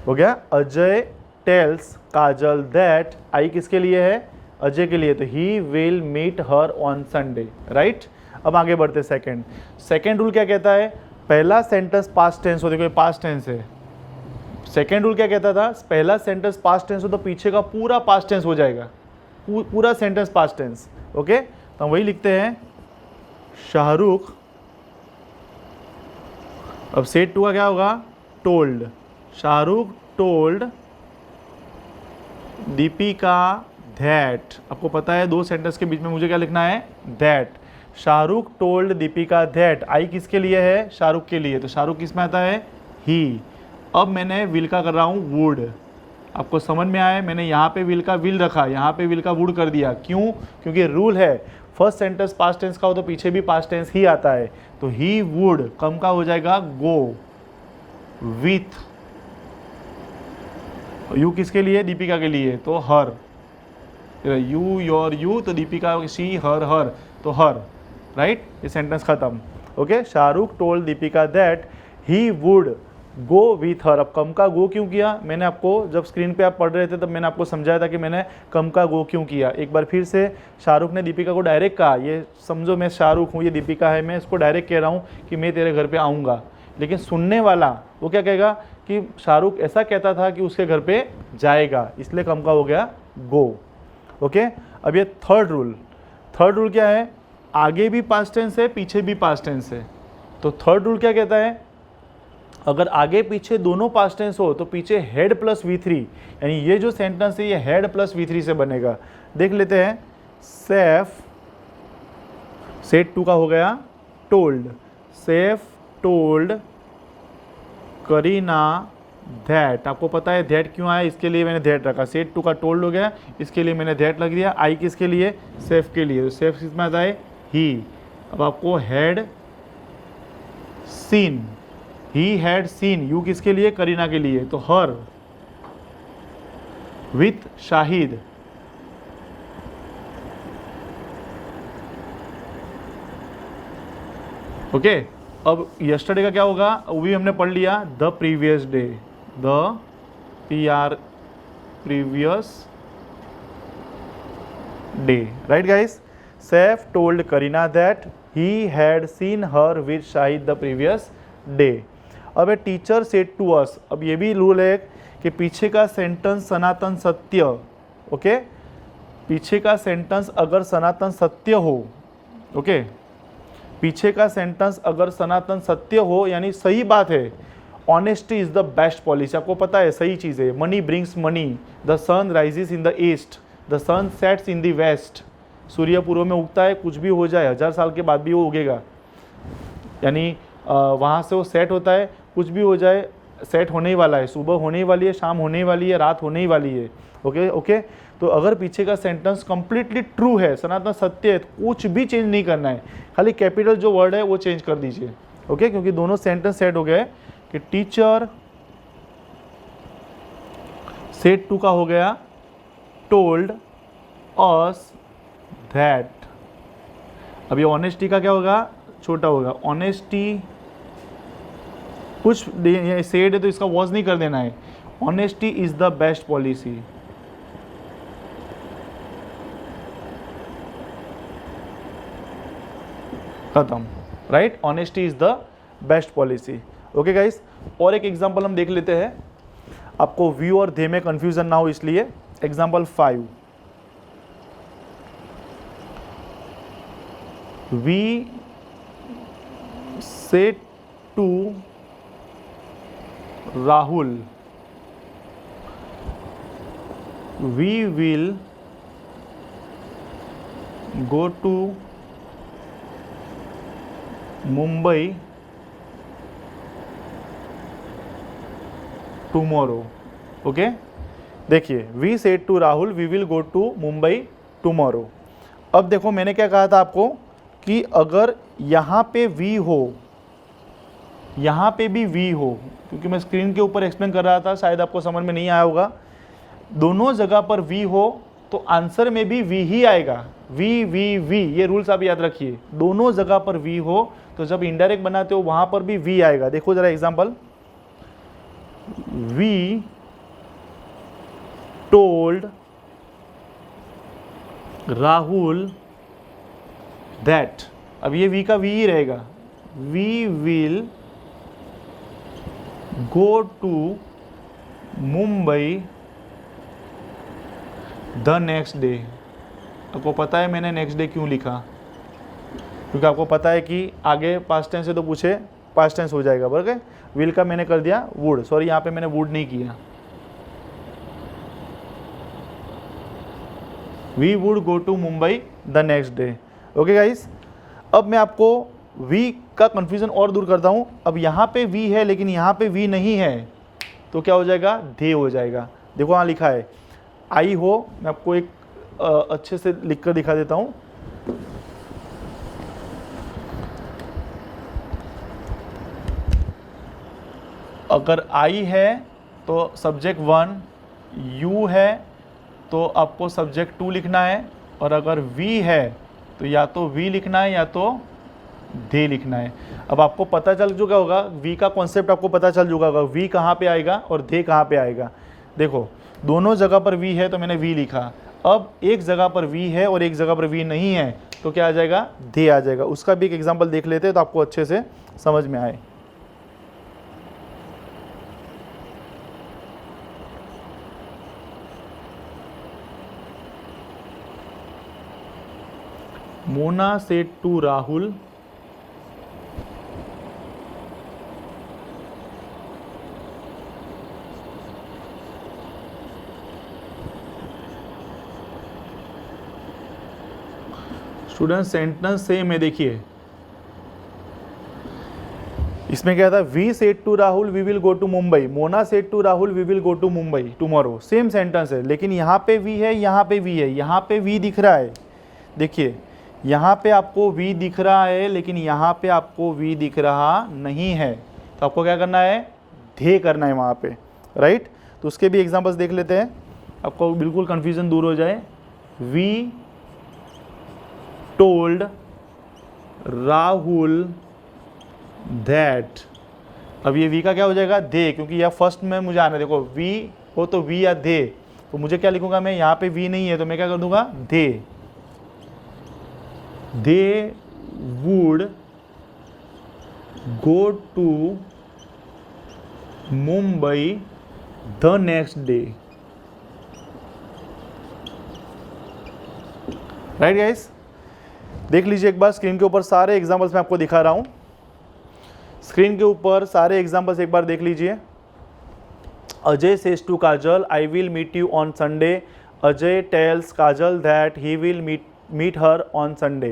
हो गया। Ajay tells Kajal that, I किसके लिए है, अजय के लिए, तो he will meet her on Sunday, right. अब आगे बढ़ते सेकंड रूल क्या कहता है, पहला सेंटेंस पास्ट टेंस हो, देखो ये पास्ट टेंस है। सेकेंड रूल क्या कहता था, पहला सेंटेंस पास्ट टेंस हो तो पीछे का पूरा पास्ट टेंस हो जाएगा, पूरा सेंटेंस पास्ट टेंस, ओके। तो हम वही लिखते हैं, शाहरुख। अब सेट टू का क्या होगा, told. Shahrukh told Deepika that. आपको पता है दो सेंटेंस के बीच में मुझे क्या लिखना है, that. Shahrukh told Deepika that, I किसके लिए है, शाहरुख के लिए, तो शाहरुख किस में आता है, ही। अब मैंने विल का कर रहा हूँ वुड, आपको समझ में आया, मैंने यहाँ पे विल का विल रखा, यहाँ पे विल का वुड कर दिया, क्यों, क्योंकि रूल है फर्स्ट सेंटेंस पास्ट टेंस का हो तो पीछे भी पास्ट टेंस ही आता है। तो ही वुड कम का हो जाएगा गो विथ, यू किसके लिए, दीपिका के लिए, तो हर। यू, योर, यू, तो दीपिका, शी, हर, तो हर, राइट। ये सेंटेंस खत्म, okay. Shahrukh told Deepika that he would go with her. अब कम का गो क्यों किया, मैंने आपको जब स्क्रीन पे आप पढ़ रहे थे तब मैंने आपको समझाया था कि मैंने कम का गो क्यों किया। एक बार फिर से, शाहरुख ने दीपिका को डायरेक्ट कहा, ये समझो मैं शाहरुख हूँ, ये दीपिका है, मैं इसको डायरेक्ट कह रहा हूँ कि मैं तेरे घर पे आऊँगा, लेकिन सुनने वाला वो क्या कहेगा कि शाहरुख ऐसा कहता था कि उसके घर पे जाएगा, इसलिए कम का हो गया गो, ओके। अब ये थर्ड रूल क्या है, आगे भी पास्ट टेंस है, पीछे भी पास्ट टेंस है। तो थर्ड रूल क्या कहता है, अगर आगे पीछे दोनों पास्ट टेंस हो तो पीछे हेड प्लस V3, यानी ये जो सेंटेंस है ये हेड प्लस V3 से बनेगा। देख लेते हैं, सेफ, सेट टू का हो गया told, safe told Kareena that. आपको पता है दैट क्यों आया, इसके लिए मैंने दैट रखा, सेट टू का टोल्ड हो गया, इसके लिए मैंने दैट लग दिया। आई किसके लिए, सेफ के लिए, तो सेफ किसमें आता है, ही। अब आपको had seen, he had seen, you किसके लिए, करीना के लिए, तो हर विथ शाहिद, ओके। अब यस्टरडे का क्या होगा, वो भी हमने पढ़ लिया, the previous day, the previous day, right guys. Saif told Kareena that he had seen her with Shahid the previous day. अब a teacher said to us, अब ये भी रूल है कि पीछे का सेंटेंस सनातन सत्य, ओके, पीछे का सेंटेंस अगर सनातन सत्य हो, ओके, पीछे का सेंटेंस अगर सनातन सत्य हो यानी सही बात है, honesty is the best policy, आपको पता है सही चीज़ है, money brings money, the sun rises in the east, the sun sets in the west, सूर्य पूर्व में उगता है, कुछ भी हो जाए 1000 साल के बाद भी वो उगेगा, यानी वहाँ से वो सेट होता है, कुछ भी हो जाए सेट होने ही वाला है, सुबह होने ही वाली है, शाम होने ही वाली है, रात होने ही वाली है, ओके ओके। तो अगर पीछे का सेंटेंस कंप्लीटली ट्रू है, सनातन सत्य है, कुछ भी चेंज नहीं करना है, खाली कैपिटल जो वर्ड है वो चेंज कर दीजिए, ओके, क्योंकि दोनों सेंटेंस सेट हो गए कि टीचर सेट टू का हो गया टोल्ड अस दैट। अब ये ऑनेस्टी का क्या होगा, छोटा होगा, ऑनेस्टी कुछ सेड है तो इसका वॉज नहीं कर देना है, honesty is the best policy, खत्म, right. Honesty is the best policy. Okay guys, और एक एग्जांपल हम देख लेते हैं, आपको वी और दे में कंफ्यूजन ना हो इसलिए। Example 5, we said to Rahul we will go to Mumbai tomorrow. Okay, देखिए we said to Rahul we will go to Mumbai tomorrow. अब देखो मैंने क्या कहा था आपको कि अगर यहाँ पे वी हो, यहाँ पे भी वी हो, क्योंकि मैं स्क्रीन के ऊपर एक्सप्लेन कर रहा था, शायद आपको समझ में नहीं आया होगा। दोनों जगह पर वी हो तो आंसर में भी वी ही आएगा। वी वी वी, ये रूल्स आप याद रखिए। दोनों जगह पर वी हो तो जब इनडायरेक्ट बनाते हो वहां पर भी वी आएगा। देखो जरा example, we told Rahul that, अब ये वी का वी ही रहेगा, we will go to Mumbai the next day. आपको पता है मैंने नेक्स्ट डे क्यों लिखा, क्योंकि आपको पता है कि आगे पास्ट टेंस से तो पूछे पास्ट टेंस हो जाएगा, बराबर। विल का मैंने कर दिया वुड, सॉरी यहाँ पे मैंने वुड नहीं किया, we would go to Mumbai the next day. Okay guys, अब मैं आपको वी का कंफ्यूजन और दूर करता हूँ। अब यहाँ पे वी है लेकिन यहाँ पे वी नहीं है तो क्या हो जाएगा, दे हो जाएगा। देखो वहाँ लिखा है आई हो, मैं आपको एक अच्छे से लिख कर दिखा देता हूँ। अगर आई है तो सब्जेक्ट 1, यू है तो आपको सब्जेक्ट 2 लिखना है, और अगर वी है तो या तो वी लिखना है या तो दे लिखना है। अब आपको पता चल चुका होगा, वी का कॉन्सेप्ट आपको पता चल चुका होगा, वी कहाँ पे आएगा और दे कहाँ पे आएगा। देखो दोनों जगह पर वी है तो मैंने वी लिखा, अब एक जगह पर वी है और एक जगह पर वी नहीं है तो क्या आ जाएगा, दे आ जाएगा। उसका भी एक एग्जांपल देख लेते हैं तो आपको अच्छे से समझ में आए। Mona said to Rahul student sentence same है। देखिए इसमें क्या था, we said to Rahul we will go to Mumbai, Mona said to Rahul we will go to Mumbai tomorrow, same sentence है। लेकिन यहाँ पे वी है, यहाँ पे वी है, यहाँ पे वी दिख रहा है। देखिए यहाँ पे आपको वी दिख रहा है लेकिन यहाँ पे आपको वी दिख रहा नहीं है, तो आपको क्या करना है, दे करना है वहाँ पे, राइट। तो उसके भी एग्जांपल्स देख लेते हैं, आपको बिल्कुल कंफ्यूजन दूर हो जाए। वी टोल्ड राहुल दैट, अब ये वी का क्या हो जाएगा, दे, क्योंकि यह फर्स्ट में मुझे आना है। देखो वी हो तो वी या दे, तो मुझे क्या लिखूंगा मैं, यहाँ पे वी नहीं है तो मैं क्या कर दूंगा, they. They would go to Mumbai the next day, right guys. देख लीजिए एक बार स्क्रीन के ऊपर सारे एग्जांपल्स मैं आपको दिखा रहा हूं। स्क्रीन के ऊपर सारे एग्जांपल्स एक बार देख लीजिए। Ajay says to Kajal I will meet you on Sunday, Ajay tells Kajal that he will meet her on Sunday.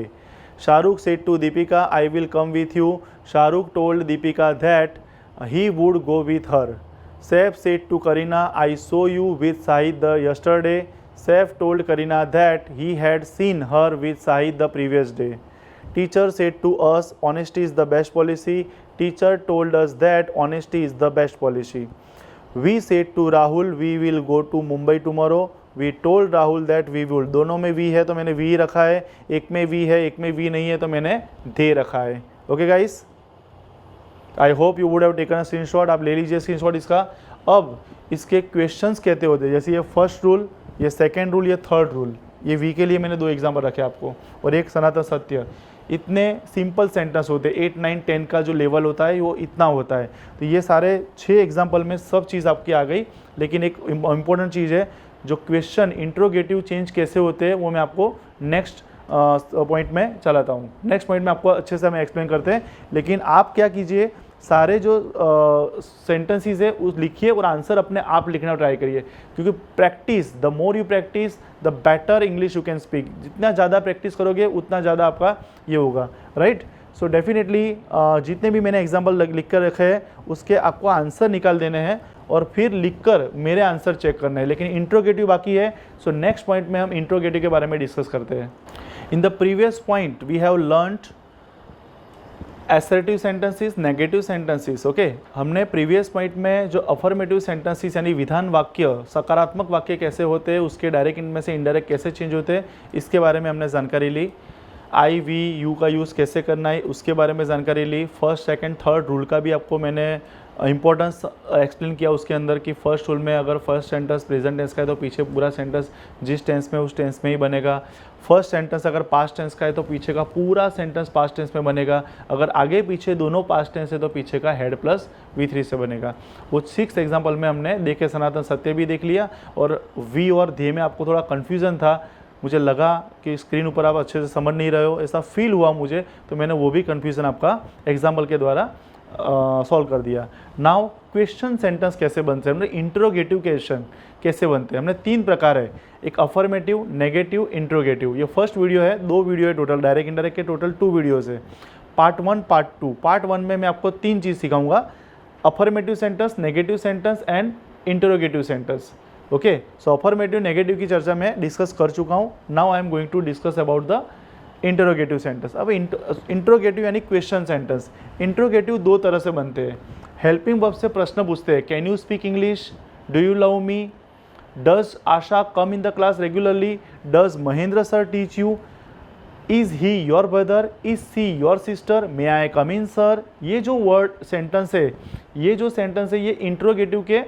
Shahrukh said to Deepika, I will come with you. Shahrukh told Deepika that he would go with her. Saif said to Kareena, I saw you with Shahid yesterday. Saif told Kareena that he had seen her with Shahid the previous day. Teacher said to us, honesty is the best policy. Teacher told us that honesty is the best policy. We said to Rahul, we will go to Mumbai tomorrow. We told Rahul that we would, दोनों में we है तो मैंने we रखा है, एक में we है एक में वी नहीं है तो मैंने दे रखा है। Okay guys, I hope you would have taken a screenshot, आप ले लीजिए स्क्रीनशॉट इसका। अब इसके क्वेश्चंस कहते होते हैं, जैसे ये फर्स्ट रूल, ये सेकंड रूल, ये थर्ड रूल, ये वी के लिए मैंने 2 एग्जाम्पल रखे आपको, और एक सनातन सत्य। इतने सिंपल सेंटेंस होते हैं, 8, 9, 10 का जो लेवल होता है वो इतना होता है। तो ये सारे 6 एग्जाम्पल में सब चीज़ आपकी आ गई। लेकिन एक इम्पॉर्टेंट चीज़ है, जो क्वेश्चन इंट्रोगेटिव चेंज कैसे होते हैं वो मैं आपको नेक्स्ट पॉइंट में चलाता हूँ। नेक्स्ट पॉइंट में आपको अच्छे से हमें एक्सप्लेन करते हैं। लेकिन आप क्या कीजिए, सारे जो सेंटेंसेस है उस लिखिए और आंसर अपने आप लिखना ट्राई करिए, क्योंकि practice, the more you practice the better English you can speak. जितना ज़्यादा प्रैक्टिस करोगे उतना ज़्यादा आपका ये होगा, राइट। सो डेफिनेटली जितने भी मैंने एग्जाम्पल लिख कर रखे हैं उसके आपको आंसर निकाल देने हैं और फिर लिखकर मेरे आंसर चेक करना है। लेकिन इंट्रोगेटिव बाकी है। सो नेक्स्ट पॉइंट में हम इंट्रोगेटिव के बारे में डिस्कस करते हैं। In the previous point we have learned assertive sentences, negative sentences. Okay, हमने प्रीवियस पॉइंट में जो अफर्मेटिव सेंटेंसेस यानी विधान वाक्य, सकारात्मक वाक्य कैसे होते हैं, उसके डायरेक्ट इनमें से इनडायरेक्ट कैसे चेंज होते हैं, इसके बारे में हमने जानकारी ली। आई वी यू का यूज़ कैसे करना है उसके बारे में जानकारी ली। फर्स्ट, सेकंड, थर्ड रूल का भी आपको मैंने इंपॉर्टेंस एक्सप्लेन किया उसके अंदर कि फर्स्ट रूल में अगर फर्स्ट सेंटेंस प्रेजेंट टेंस का है तो पीछे पूरा सेंटेंस जिस टेंस में उस टेंस में ही बनेगा। फर्स्ट सेंटेंस अगर पास्ट टेंस का है तो पीछे का पूरा सेंटेंस पास्ट टेंस में बनेगा। अगर आगे पीछे दोनों पास्ट टेंस है तो पीछे का हेड प्लस V3 से बनेगा। वो 6 एग्जाम्पल में हमने देखे, सनातन सत्य भी देख लिया। और वी और ध्येय में आपको थोड़ा कन्फ्यूज़न था, मुझे लगा कि स्क्रीन ऊपर आप अच्छे से समझ नहीं रहे हो, ऐसा फील हुआ मुझे, तो मैंने वो भी कन्फ्यूज़न आपका एग्जाम्पल के द्वारा सॉल्व कर दिया। नाउ क्वेश्चन सेंटेंस कैसे बनते हैं, हमने इंट्रोगेटिव क्वेश्चन कैसे बनते हैं। हमने 3 प्रकार है, एक अफर्मेटिव, नेगेटिव, इंट्रोगेटिव। ये फर्स्ट वीडियो है, 2 वीडियो है टोटल, डायरेक्ट इंडायरेक्ट के टोटल 2 वीडियोज़ है। Part 1, part 2। पार्ट 1 में मैं आपको 3 चीज़ सिखाऊंगा, affirmative sentence, negative sentence and interrogative sentence. Okay, so affirmative negative की चर्चा मैं डिस्कस कर चुका हूँ। Now I am going to discuss about the interrogative sentence. अब इंट्रोगेटिव यानी क्वेश्चन सेंटेंस। इंट्रोगेटिव 2 तरह से बनते हैं। हेल्पिंग वर्ब से प्रश्न पूछते हैं, can you speak English, do you love me, does Asha come in the class regularly, does Mahendra sir teach you, is he your brother, is see your sister, may I come in sir. ये जो word sentence है, ये जो sentence है, ये interrogative के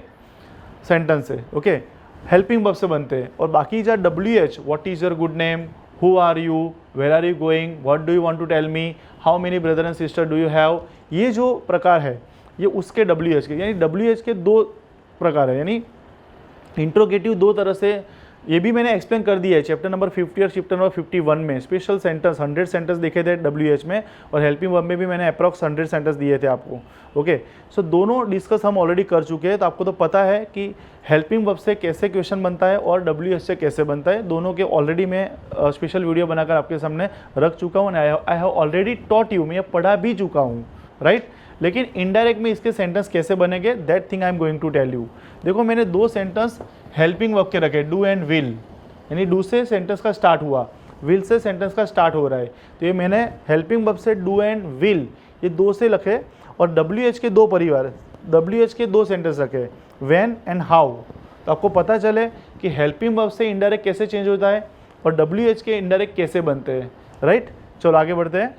sentence है। Okay, helping verb से बनते हैं। और बाकी जो WH, what is your good name, who are you, where are you going, what do you want to tell me, how many brother and sister do you have, ये जो प्रकार है ये उसके WH के, यानी WH के 2 प्रकार है। यानी इंट्रोगेटिव 2 तरह से, ये भी मैंने एक्सप्लेन कर दिया है चैप्टर नंबर 50 और चैप्टर नंबर 51 में। स्पेशल सेंटेंस 100 सेंटेंस देखे थे WH में, और हेल्पिंग वर्ब में भी मैंने अप्रॉक्स 100 सेंटेंस दिए थे आपको। ओके, सो दोनों डिस्कस हम ऑलरेडी कर चुके हैं, तो आपको तो पता है कि हेल्पिंग वर्ब से कैसे क्वेश्चन बनता है और WH से कैसे बनता है। दोनों के ऑलरेडी मैं स्पेशल वीडियो बनाकर आपके सामने रख चुका हूँ। I have already taught you, मैं पढ़ा भी चुका हूँ, राइट। लेकिन इनडायरेक्ट में इसके सेंटेंस कैसे बनेंगे, that thing I am going to tell you. देखो, मैंने 2 सेंटेंस हेल्पिंग वर्ब के रखे, डू एंड विल, यानी डू से सेंटेंस का स्टार्ट हुआ, विल से सेंटेंस का स्टार्ट हो रहा है। तो ये मैंने हेल्पिंग वर्ब से डू एंड विल ये 2 से रखे, और WH के 2 परिवार, WH के 2 सेंटेंस रखे, व्हेन एंड हाउ। तो आपको पता चले कि हेल्पिंग वर्ब से इनडायरेक्ट कैसे चेंज होता है और WH के इनडायरेक्ट कैसे बनते हैं, राइट। चलो आगे बढ़ते हैं।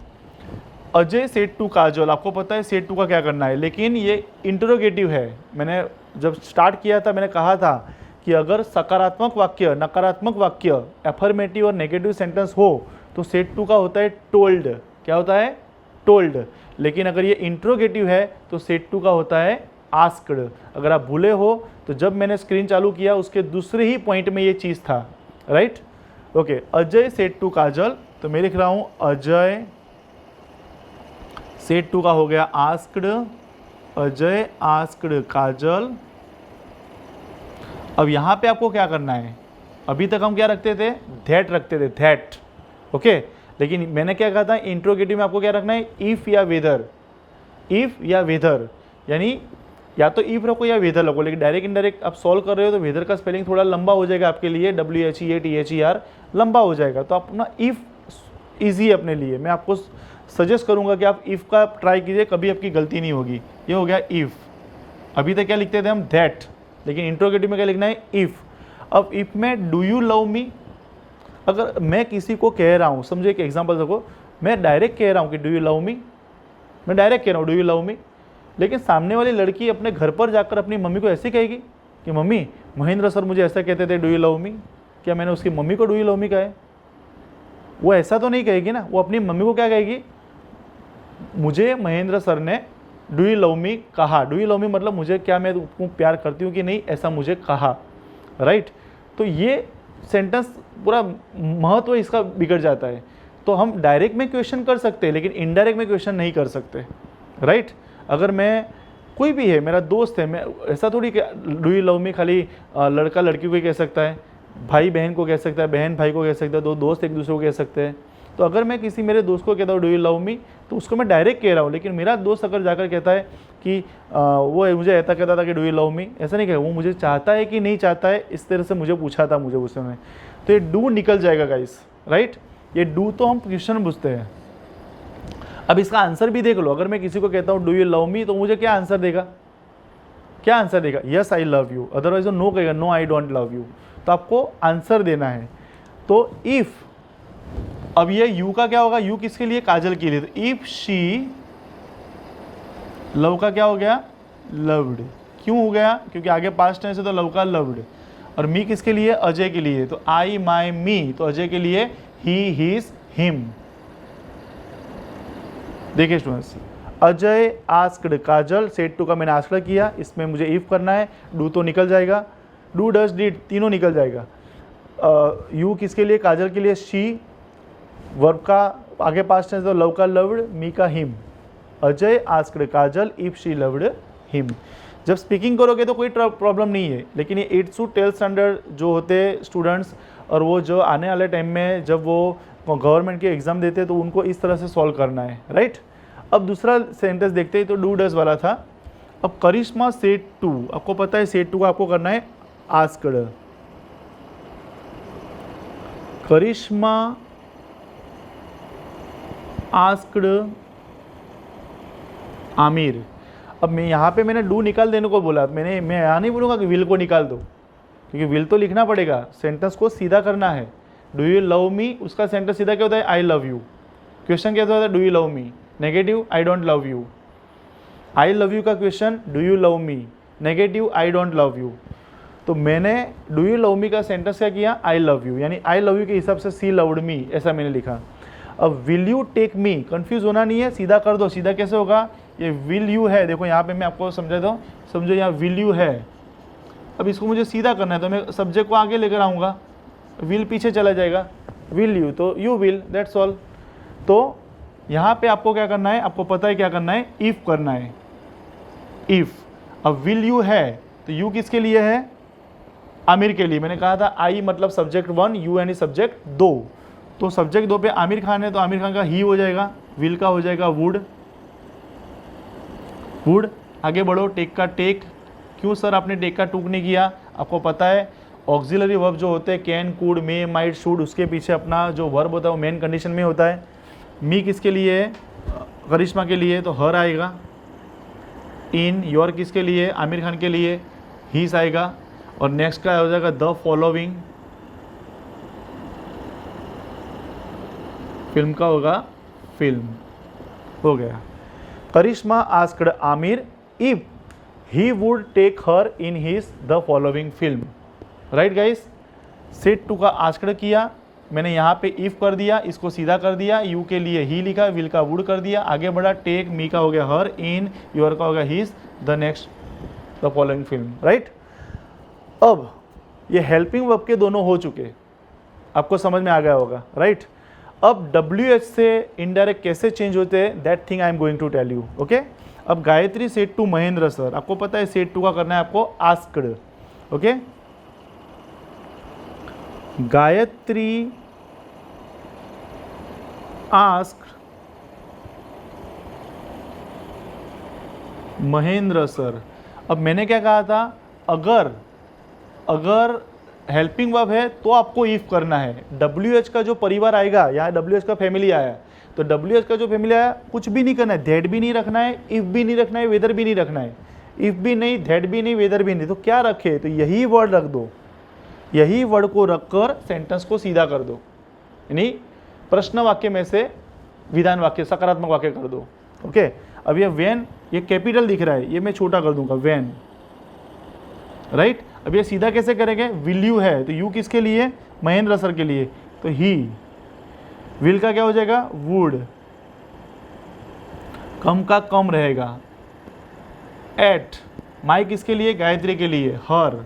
अजय सेड टू काजल, आपको पता है सेड टू का क्या करना है, लेकिन ये इंट्रोगेटिव है। मैंने जब स्टार्ट किया था मैंने कहा था कि अगर सकारात्मक वाक्य, नकारात्मक वाक्य, एफर्मेटिव और नेगेटिव सेंटेंस हो तो सेड टू का होता है टोल्ड। क्या होता है? टोल्ड। लेकिन अगर ये इंट्रोगेटिव है तो सेड टू का होता है आस्क्ड। अगर आप भूले हो तो जब मैंने स्क्रीन चालू किया उसके दूसरे ही पॉइंट में ये चीज़ था, right. Okay, Ajay said to Kajal, तो मैं लिख रहा हूँ अजय सेड टू का हो गया आस्क्ड, अजय आस्क्ड काजल। अब यहाँ पे आपको क्या करना है, अभी तक हम क्या रखते थे, दैट रखते थे, दैट। ओके, लेकिन मैंने क्या कहा था, इंट्रोगेटिव में आपको क्या रखना है, इफ़ या वेदर, इफ़ या वेदर, यानी या तो इफ़ रखो या वेदर रखो। लेकिन डायरेक्ट इनडायरेक्ट आप सॉल्व कर रहे हो तो वेदर का स्पेलिंग थोड़ा लंबा हो जाएगा आपके लिए, WHEATHER लंबा हो जाएगा। तो आप अपना इफ़ ईजी है अपने लिए, मैं आपको सजेस्ट करूंगा कि आप इफ़ का ट्राई कीजिए, कभी आपकी गलती नहीं होगी। ये हो गया इफ़। अभी तक क्या लिखते थे हम, दैट, लेकिन इंट्रोगेटिव में क्या लिखना है, इफ़। अब इफ़ में डू यू लव मी, अगर मैं किसी को कह रहा हूँ, समझो एक एग्जांपल देखो, मैं डायरेक्ट कह रहा हूँ कि डू यू लव मी, मैं डायरेक्ट कह रहा हूँ डू यू लव मी, लेकिन सामने वाली लड़की अपने घर पर जाकर अपनी मम्मी को ऐसे कहेगी कि मम्मी महेंद्र सर मुझे ऐसा कहते थे, डू यू लव मी। क्या मैंने उसकी मम्मी को डू यू लव मी कहा है? वो ऐसा तो नहीं कहेगी ना, वो अपनी मम्मी को क्या कहेगी, मुझे महेंद्र सर ने डू यू लव मी कहा। डू यू लव मी मतलब मुझे क्या, मैं तुमको प्यार करती हूँ कि नहीं, ऐसा मुझे कहा, राइट। तो ये सेंटेंस पूरा महत्व इसका बिगड़ जाता है। तो हम डायरेक्ट में क्वेश्चन कर सकते हैं लेकिन इनडायरेक्ट में क्वेश्चन नहीं कर सकते, राइट। अगर मैं, कोई भी है, मेरा दोस्त है, मैं ऐसा थोड़ी कि डू यू लव मी खाली लड़का लड़की को ही कह सकता है, भाई बहन को कह सकता है, बहन भाई को कह सकता है, दो दोस्त एक दूसरे को कह सकते हैं। तो अगर मैं किसी मेरे दोस्त को कहता हूँ डू यू लव मी, तो उसको मैं डायरेक्ट कह रहा हूँ। लेकिन मेरा दोस्त अगर जाकर कहता है कि वो मुझे ऐसा कहता था कि डू यू लव मी, ऐसा नहीं कहे, वो मुझे चाहता है कि नहीं चाहता है, इस तरह से मुझे पूछा था मुझे उस समय, तो ये डू निकल जाएगा गाइस, राइट। ये डू तो हम क्वेश्चन पूछते हैं। अब इसका आंसर भी देख लो। अगर मैं किसी को कहता हूँ डू यू लव मी, तो मुझे क्या आंसर देगा, क्या आंसर देगा, yes I love you. Otherwise no कहेगा, no I don't love you. तो आपको आंसर देना है। तो इफ, अब ये यू का क्या होगा, यू किसके लिए, काजल के लिए। तो इफ शी, लव का क्या हो गया, लव्ड। क्यों हो गया, क्योंकि आगे पास्ट टेंस है तो लव का लव्ड। और मी किसके लिए, अजय के लिए। तो आई माई मी, तो अजय के लिए ही हिज हिम। देखिए students, Ajay asked Kajal, said to का मैंने आस्क्ड किया, इसमें मुझे इफ करना है, डू तो निकल जाएगा, डू डज डिड तीनों निकल जाएगा। यू किसके लिए, काजल के लिए, शी वर्ब का आगे पास्ट टेंस तो लव का लव्ड, मी का him. Ajay asked Kajal if she loved him. जब स्पीकिंग करोगे तो कोई प्रॉब्लम नहीं है, लेकिन ये 8th to 12th स्टैंडर्ड जो होते हैं स्टूडेंट्स, और वो जो आने वाले टाइम में जब वो गवर्नमेंट के एग्जाम देते हैं तो उनको इस तरह से सॉल्व करना है, राइट। अब दूसरा सेंटेंस देखते हैं, तो डू डज वाला था। अब करिश्मा सेड टू, आपको पता है सेड टू का आपको करना है आस्क्ड। करिश्मा आस्क्ड आमिर। अब मैं यहाँ पे मैंने डू निकाल देने को बोला, मैं यहाँ नहीं बोलूँगा कि विल को निकाल दो, क्योंकि विल तो लिखना पड़ेगा, सेंटेंस को सीधा करना है। डू यू लव मी, उसका सेंटेंस सीधा क्या होता है, आई लव यू। क्वेश्चन क्या होता है, do you love me, negative I don't love you. I love you का question, do you love me, negative I don't love you. तो मैंने डू यू लव मी का सेंटेंस क्या किया, आई लव यू, यानी आई लव यू के हिसाब से सी लव्ड मी, ऐसा मैंने लिखा। अब will you take me, confuse होना नहीं है, सीधा कर दो। सीधा कैसे होगा, ये विल यू है, देखो यहाँ पे मैं आपको समझा दूँ, समझो यहाँ विल यू है। अब इसको मुझे सीधा करना है तो मैं सब्जेक्ट को आगे लेकर आऊँगा, विल पीछे चला जाएगा, विल यू तो यू विल, दैट्स ऑल। तो यहाँ पे आपको क्या करना है, आपको पता है क्या करना है, इफ़ करना है, इफ़। अब विल यू है तो यू किसके लिए है, आमिर के लिए। मैंने कहा था आई मतलब सब्जेक्ट 1, यू यानी सब्जेक्ट 2। तो सब्जेक्ट 2 पे आमिर खान है तो आमिर खान का ही हो जाएगा, विल का हो जाएगा वुड, वुड। आगे बढ़ो, टेक का टेक। क्यों सर आपने टेक का टूक नहीं किया, आपको पता है ऑक्सिलरी वर्ब जो होते हैं can, could, may, might, should, उसके पीछे अपना जो वर्ब होता है वो मेन कंडीशन में होता है। मी किसके लिए है, करिश्मा के लिए, तो हर आएगा। इन, योर किसके लिए, आमिर खान के लिए, हीस आएगा। और नेक्स्ट का हो जाएगा द फॉलोइंग, फिल्म का होगा फिल्म, हो गया। Karishma asked Aamir if he would take her in his the following film, right guys. Said to का आस्क्ड किया, मैंने यहाँ पे इफ कर दिया, इसको सीधा कर दिया, यू के लिए ही लिखा, विल का वुड कर दिया, आगे बढ़ा, टेक, मी का हो गया हर, इन, योर का हो गया his, the next the following film, right. अब ये हेल्पिंग वर्ब के दोनों हो चुके, आपको समझ में आ गया होगा, राइट। अब WH से इनडायरेक्ट कैसे चेंज होते हैं, that thing I am going to tell you, okay. अब Gayatri said to Mahendra sir, आपको पता है सेड टू का करना है आपको asked, okay. Gayatri asked Mahendra sir. अब मैंने क्या कहा था, अगर हेल्पिंग वर्ब है तो आपको इफ करना है। WH का जो परिवार आएगा, यहाँ WH का फैमिली आया, तो WH का जो फैमिली आया कुछ भी नहीं करना है, दैट भी नहीं रखना है, इफ भी नहीं रखना है, वेदर भी नहीं रखना है। इफ भी नहीं, दैट भी नहीं, वेदर भी नहीं, तो क्या रखे, तो यही वर्ड रख दो। यही वर्ड को रखकर सेंटेंस को सीधा कर दो, यानी प्रश्न वाक्य में से विधान वाक्य, सकारात्मक वाक्य कर दो, ओके। अब ये वेन, ये कैपिटल दिख रहा है, ये मैं छोटा कर दूंगा, वेन, राइट। अब ये सीधा कैसे करेंगे, विल यू है तो यू किसके लिए, महेंद्र सर के लिए तो ही, विल का क्या हो जाएगा वुड, कम का कम रहेगा, एट, माई किसके लिए गायत्री के लिए, her,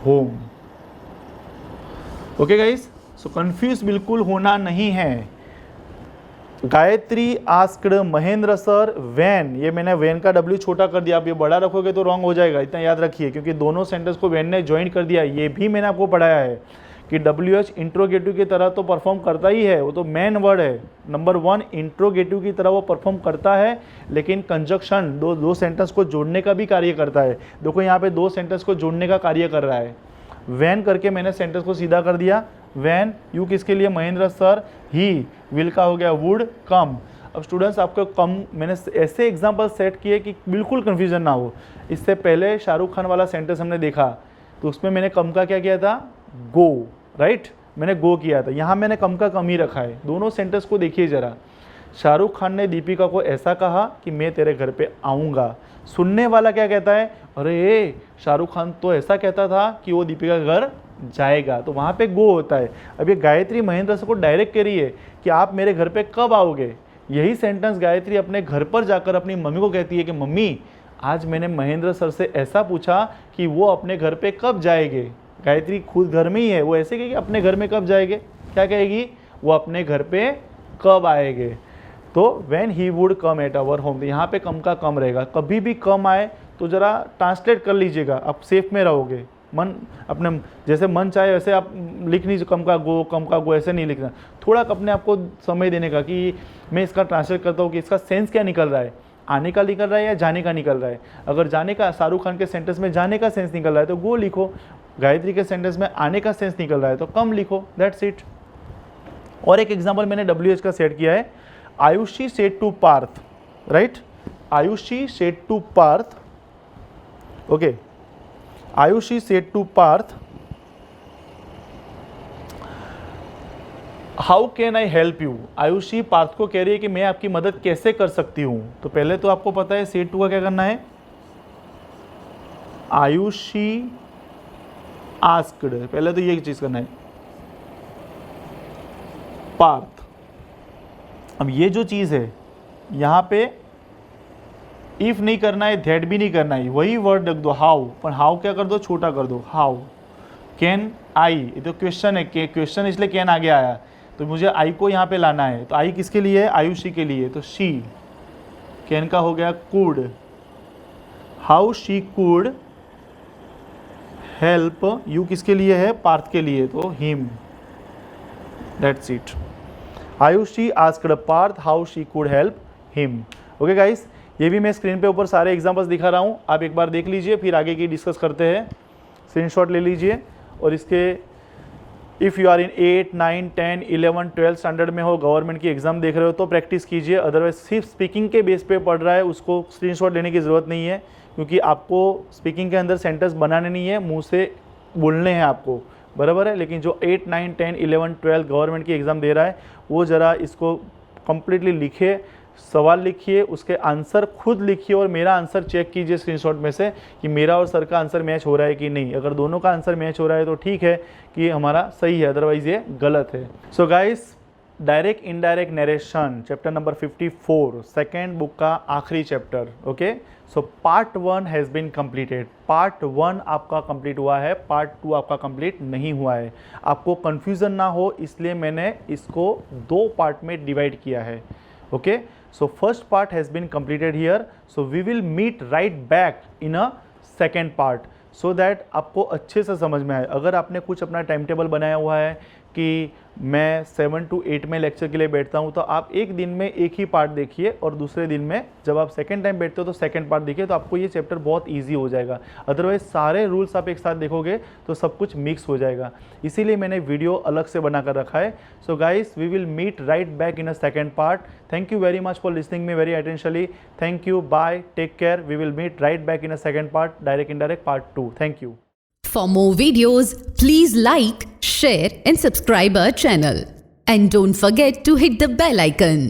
home. Okay guys, so confuse बिल्कुल होना नहीं है। Gayatri asked Mahendra sir when, ये मैंने व्हेन का W छोटा कर दिया, आप ये बड़ा रखोगे तो रॉन्ग हो जाएगा, इतना याद रखिए, क्योंकि दोनों सेंटेंस को व्हेन ने ज्वाइन कर दिया। ये भी मैंने आपको पढ़ाया है कि WH इंट्रोगेटिव की तरह तो परफॉर्म करता ही है, वो तो मेन वर्ड है। नंबर 1 इंट्रोगेटिव की तरह वो परफॉर्म करता है, लेकिन कंजक्शन दो सेंटेंस को जोड़ने का भी कार्य करता है। देखो यहाँ पे 2 सेंटेंस को जोड़ने का कार्य कर रहा है। व्हेन करके मैंने सेंटेंस को सीधा कर दिया, व्हेन, यू किसके लिए महेंद्र सर, ही, विल का हो गया वुड, कम। अब स्टूडेंट्स आपको कम, मैंने ऐसे एग्जांपल सेट किए कि बिल्कुल कंफ्यूजन ना हो। इससे पहले शाहरुख खान वाला सेंटेंस हमने देखा तो उसमें मैंने कम का क्या किया था, गो, राइट, मैंने गो किया था। यहाँ मैंने कम का कम ही रखा है। दोनों सेंटेंस को देखिए जरा। शाहरुख खान ने दीपिका को ऐसा कहा कि मैं तेरे घर पे आऊँगा। सुनने वाला क्या कहता है, अरे शाहरुख खान तो ऐसा कहता था कि वो दीपिका के घर जाएगा, तो वहाँ पे गो होता है। अब ये गायत्री महेंद्र सर को डायरेक्ट कह रही है कि आप मेरे घर पे कब आओगे। यही सेंटेंस गायत्री अपने घर पर जाकर अपनी मम्मी को कहती है कि मम्मी आज मैंने महेंद्र सर से ऐसा पूछा कि वो अपने घर पे कब जाएंगे। गायत्री खुद घर में ही है, वो ऐसे कहेगी अपने घर में कब जाएंगे, क्या कहेगी, वो अपने घर पे कब आएंगे। तो when he would come at our home, तो यहाँ पे कम का कम रहेगा। कभी भी कम आए तो ज़रा ट्रांसलेट कर लीजिएगा, आप सेफ में रहोगे। मन अपने जैसे मन चाहे वैसे आप लिख नहीं, कम का गो ऐसे नहीं लिखना। थोड़ा अपने आप को समय देने का कि मैं इसका ट्रांसलेट करता हूँ कि इसका सेंस क्या निकल रहा है, आने का निकल रहा है या जाने का निकल रहा है। अगर जाने का, शाहरुख खान के सेंटेंस में जाने का सेंस निकल रहा है तो गो लिखो, गायत्री के सेंटेंस में आने का सेंस निकल रहा है तो कम लिखो, दैट्स इट। और एक एग्जाम्पल मैंने WH का सेट किया है, Ayushi said to Parth, right, Ayushi said to Parth, okay, Ayushi said to Parth, how can I help you. Ayushi Parth को कह रही है कि मैं आपकी मदद कैसे कर सकती हूं। तो पहले तो आपको पता है सेड टू का क्या करना है, आयुषी आस्क्ड, पहले तो ये चीज करना है पार्थ। अब ये जो चीज है यहां पे इफ नहीं करना है, दैट भी नहीं करना है, वही वर्ड रख दो हाउ, पर हाउ क्या कर दो, छोटा कर दो, हाउ कैन आई। ये तो क्वेश्चन है, क्वेश्चन इसलिए कैन आगे आया, तो मुझे आई को यहाँ पे लाना है। तो आई किसके लिए है, आयुषी के लिए, तो शी, कैन का हो गया could, how she could help you किसके लिए है, पार्थ के लिए, तो him, that's it. Ayushi asked Parth how she could help him. Okay guys, ये भी मैं स्क्रीन पे ऊपर सारे एग्जांपल्स दिखा रहा हूँ, आप एक बार देख लीजिए, फिर आगे की डिस्कस करते हैं। स्क्रीनशॉट ले लीजिए और इसके if you are in 8, 9, 10, 11, 12 standard में हो, गवर्नमेंट की एग्जाम देख रहे हो तो प्रैक्टिस कीजिए। अदरवाइज सिर्फ स्पीकिंग के बेस पे पढ़ रहा है उसको स्क्रीनशॉट लेने की ज़रूरत नहीं है, क्योंकि आपको स्पीकिंग के अंदर सेंटेंस बनाने नहीं है, मुँह से बोलने हैं आपको, बराबर है। लेकिन जो 8, 9, 10, 11, 12 गवर्नमेंट की एग्ज़ाम दे रहा है वो ज़रा इसको कम्प्लीटली लिखे, सवाल लिखिए, उसके आंसर खुद लिखिए और मेरा आंसर चेक कीजिए स्क्रीनशॉट में से कि मेरा और सर का आंसर मैच हो रहा है कि नहीं। अगर दोनों का आंसर मैच हो रहा है तो ठीक है कि हमारा सही है, अदरवाइज ये गलत है। So guys, direct indirect narration chapter number 54, second book का आखिरी चैप्टर। Okay, so part 1 has been completed. Part 1 आपका कंप्लीट हुआ है, पार्ट 2 आपका कंप्लीट नहीं हुआ है। आपको कन्फ्यूज़न ना हो इसलिए मैंने इसको 2 पार्ट में डिवाइड किया है। Okay, so first part has been completed here, so we will meet right back in a second part so that आपको अच्छे से समझ में आए। अगर आपने कुछ अपना टाइम टेबल बनाया हुआ है कि मैं 7 to 8 में लेक्चर के लिए बैठता हूँ, तो आप एक दिन में एक ही पार्ट देखिए और दूसरे दिन में जब आप सेकंड टाइम बैठते हो तो सेकंड पार्ट देखिए, तो आपको ये चैप्टर बहुत इजी हो जाएगा। अदरवाइज सारे रूल्स आप एक साथ देखोगे तो सब कुछ मिक्स हो जाएगा, इसीलिए मैंने वीडियो अलग से बना कर रखा है। So guys, we will meet right back in a second part. Thank you very much for listening me very attentionally. Thank you, bye, take care. We will meet right back in a second part, direct indirect part 2। Thank you. For more videos, please like, share and subscribe our channel. And don't forget to hit the bell icon.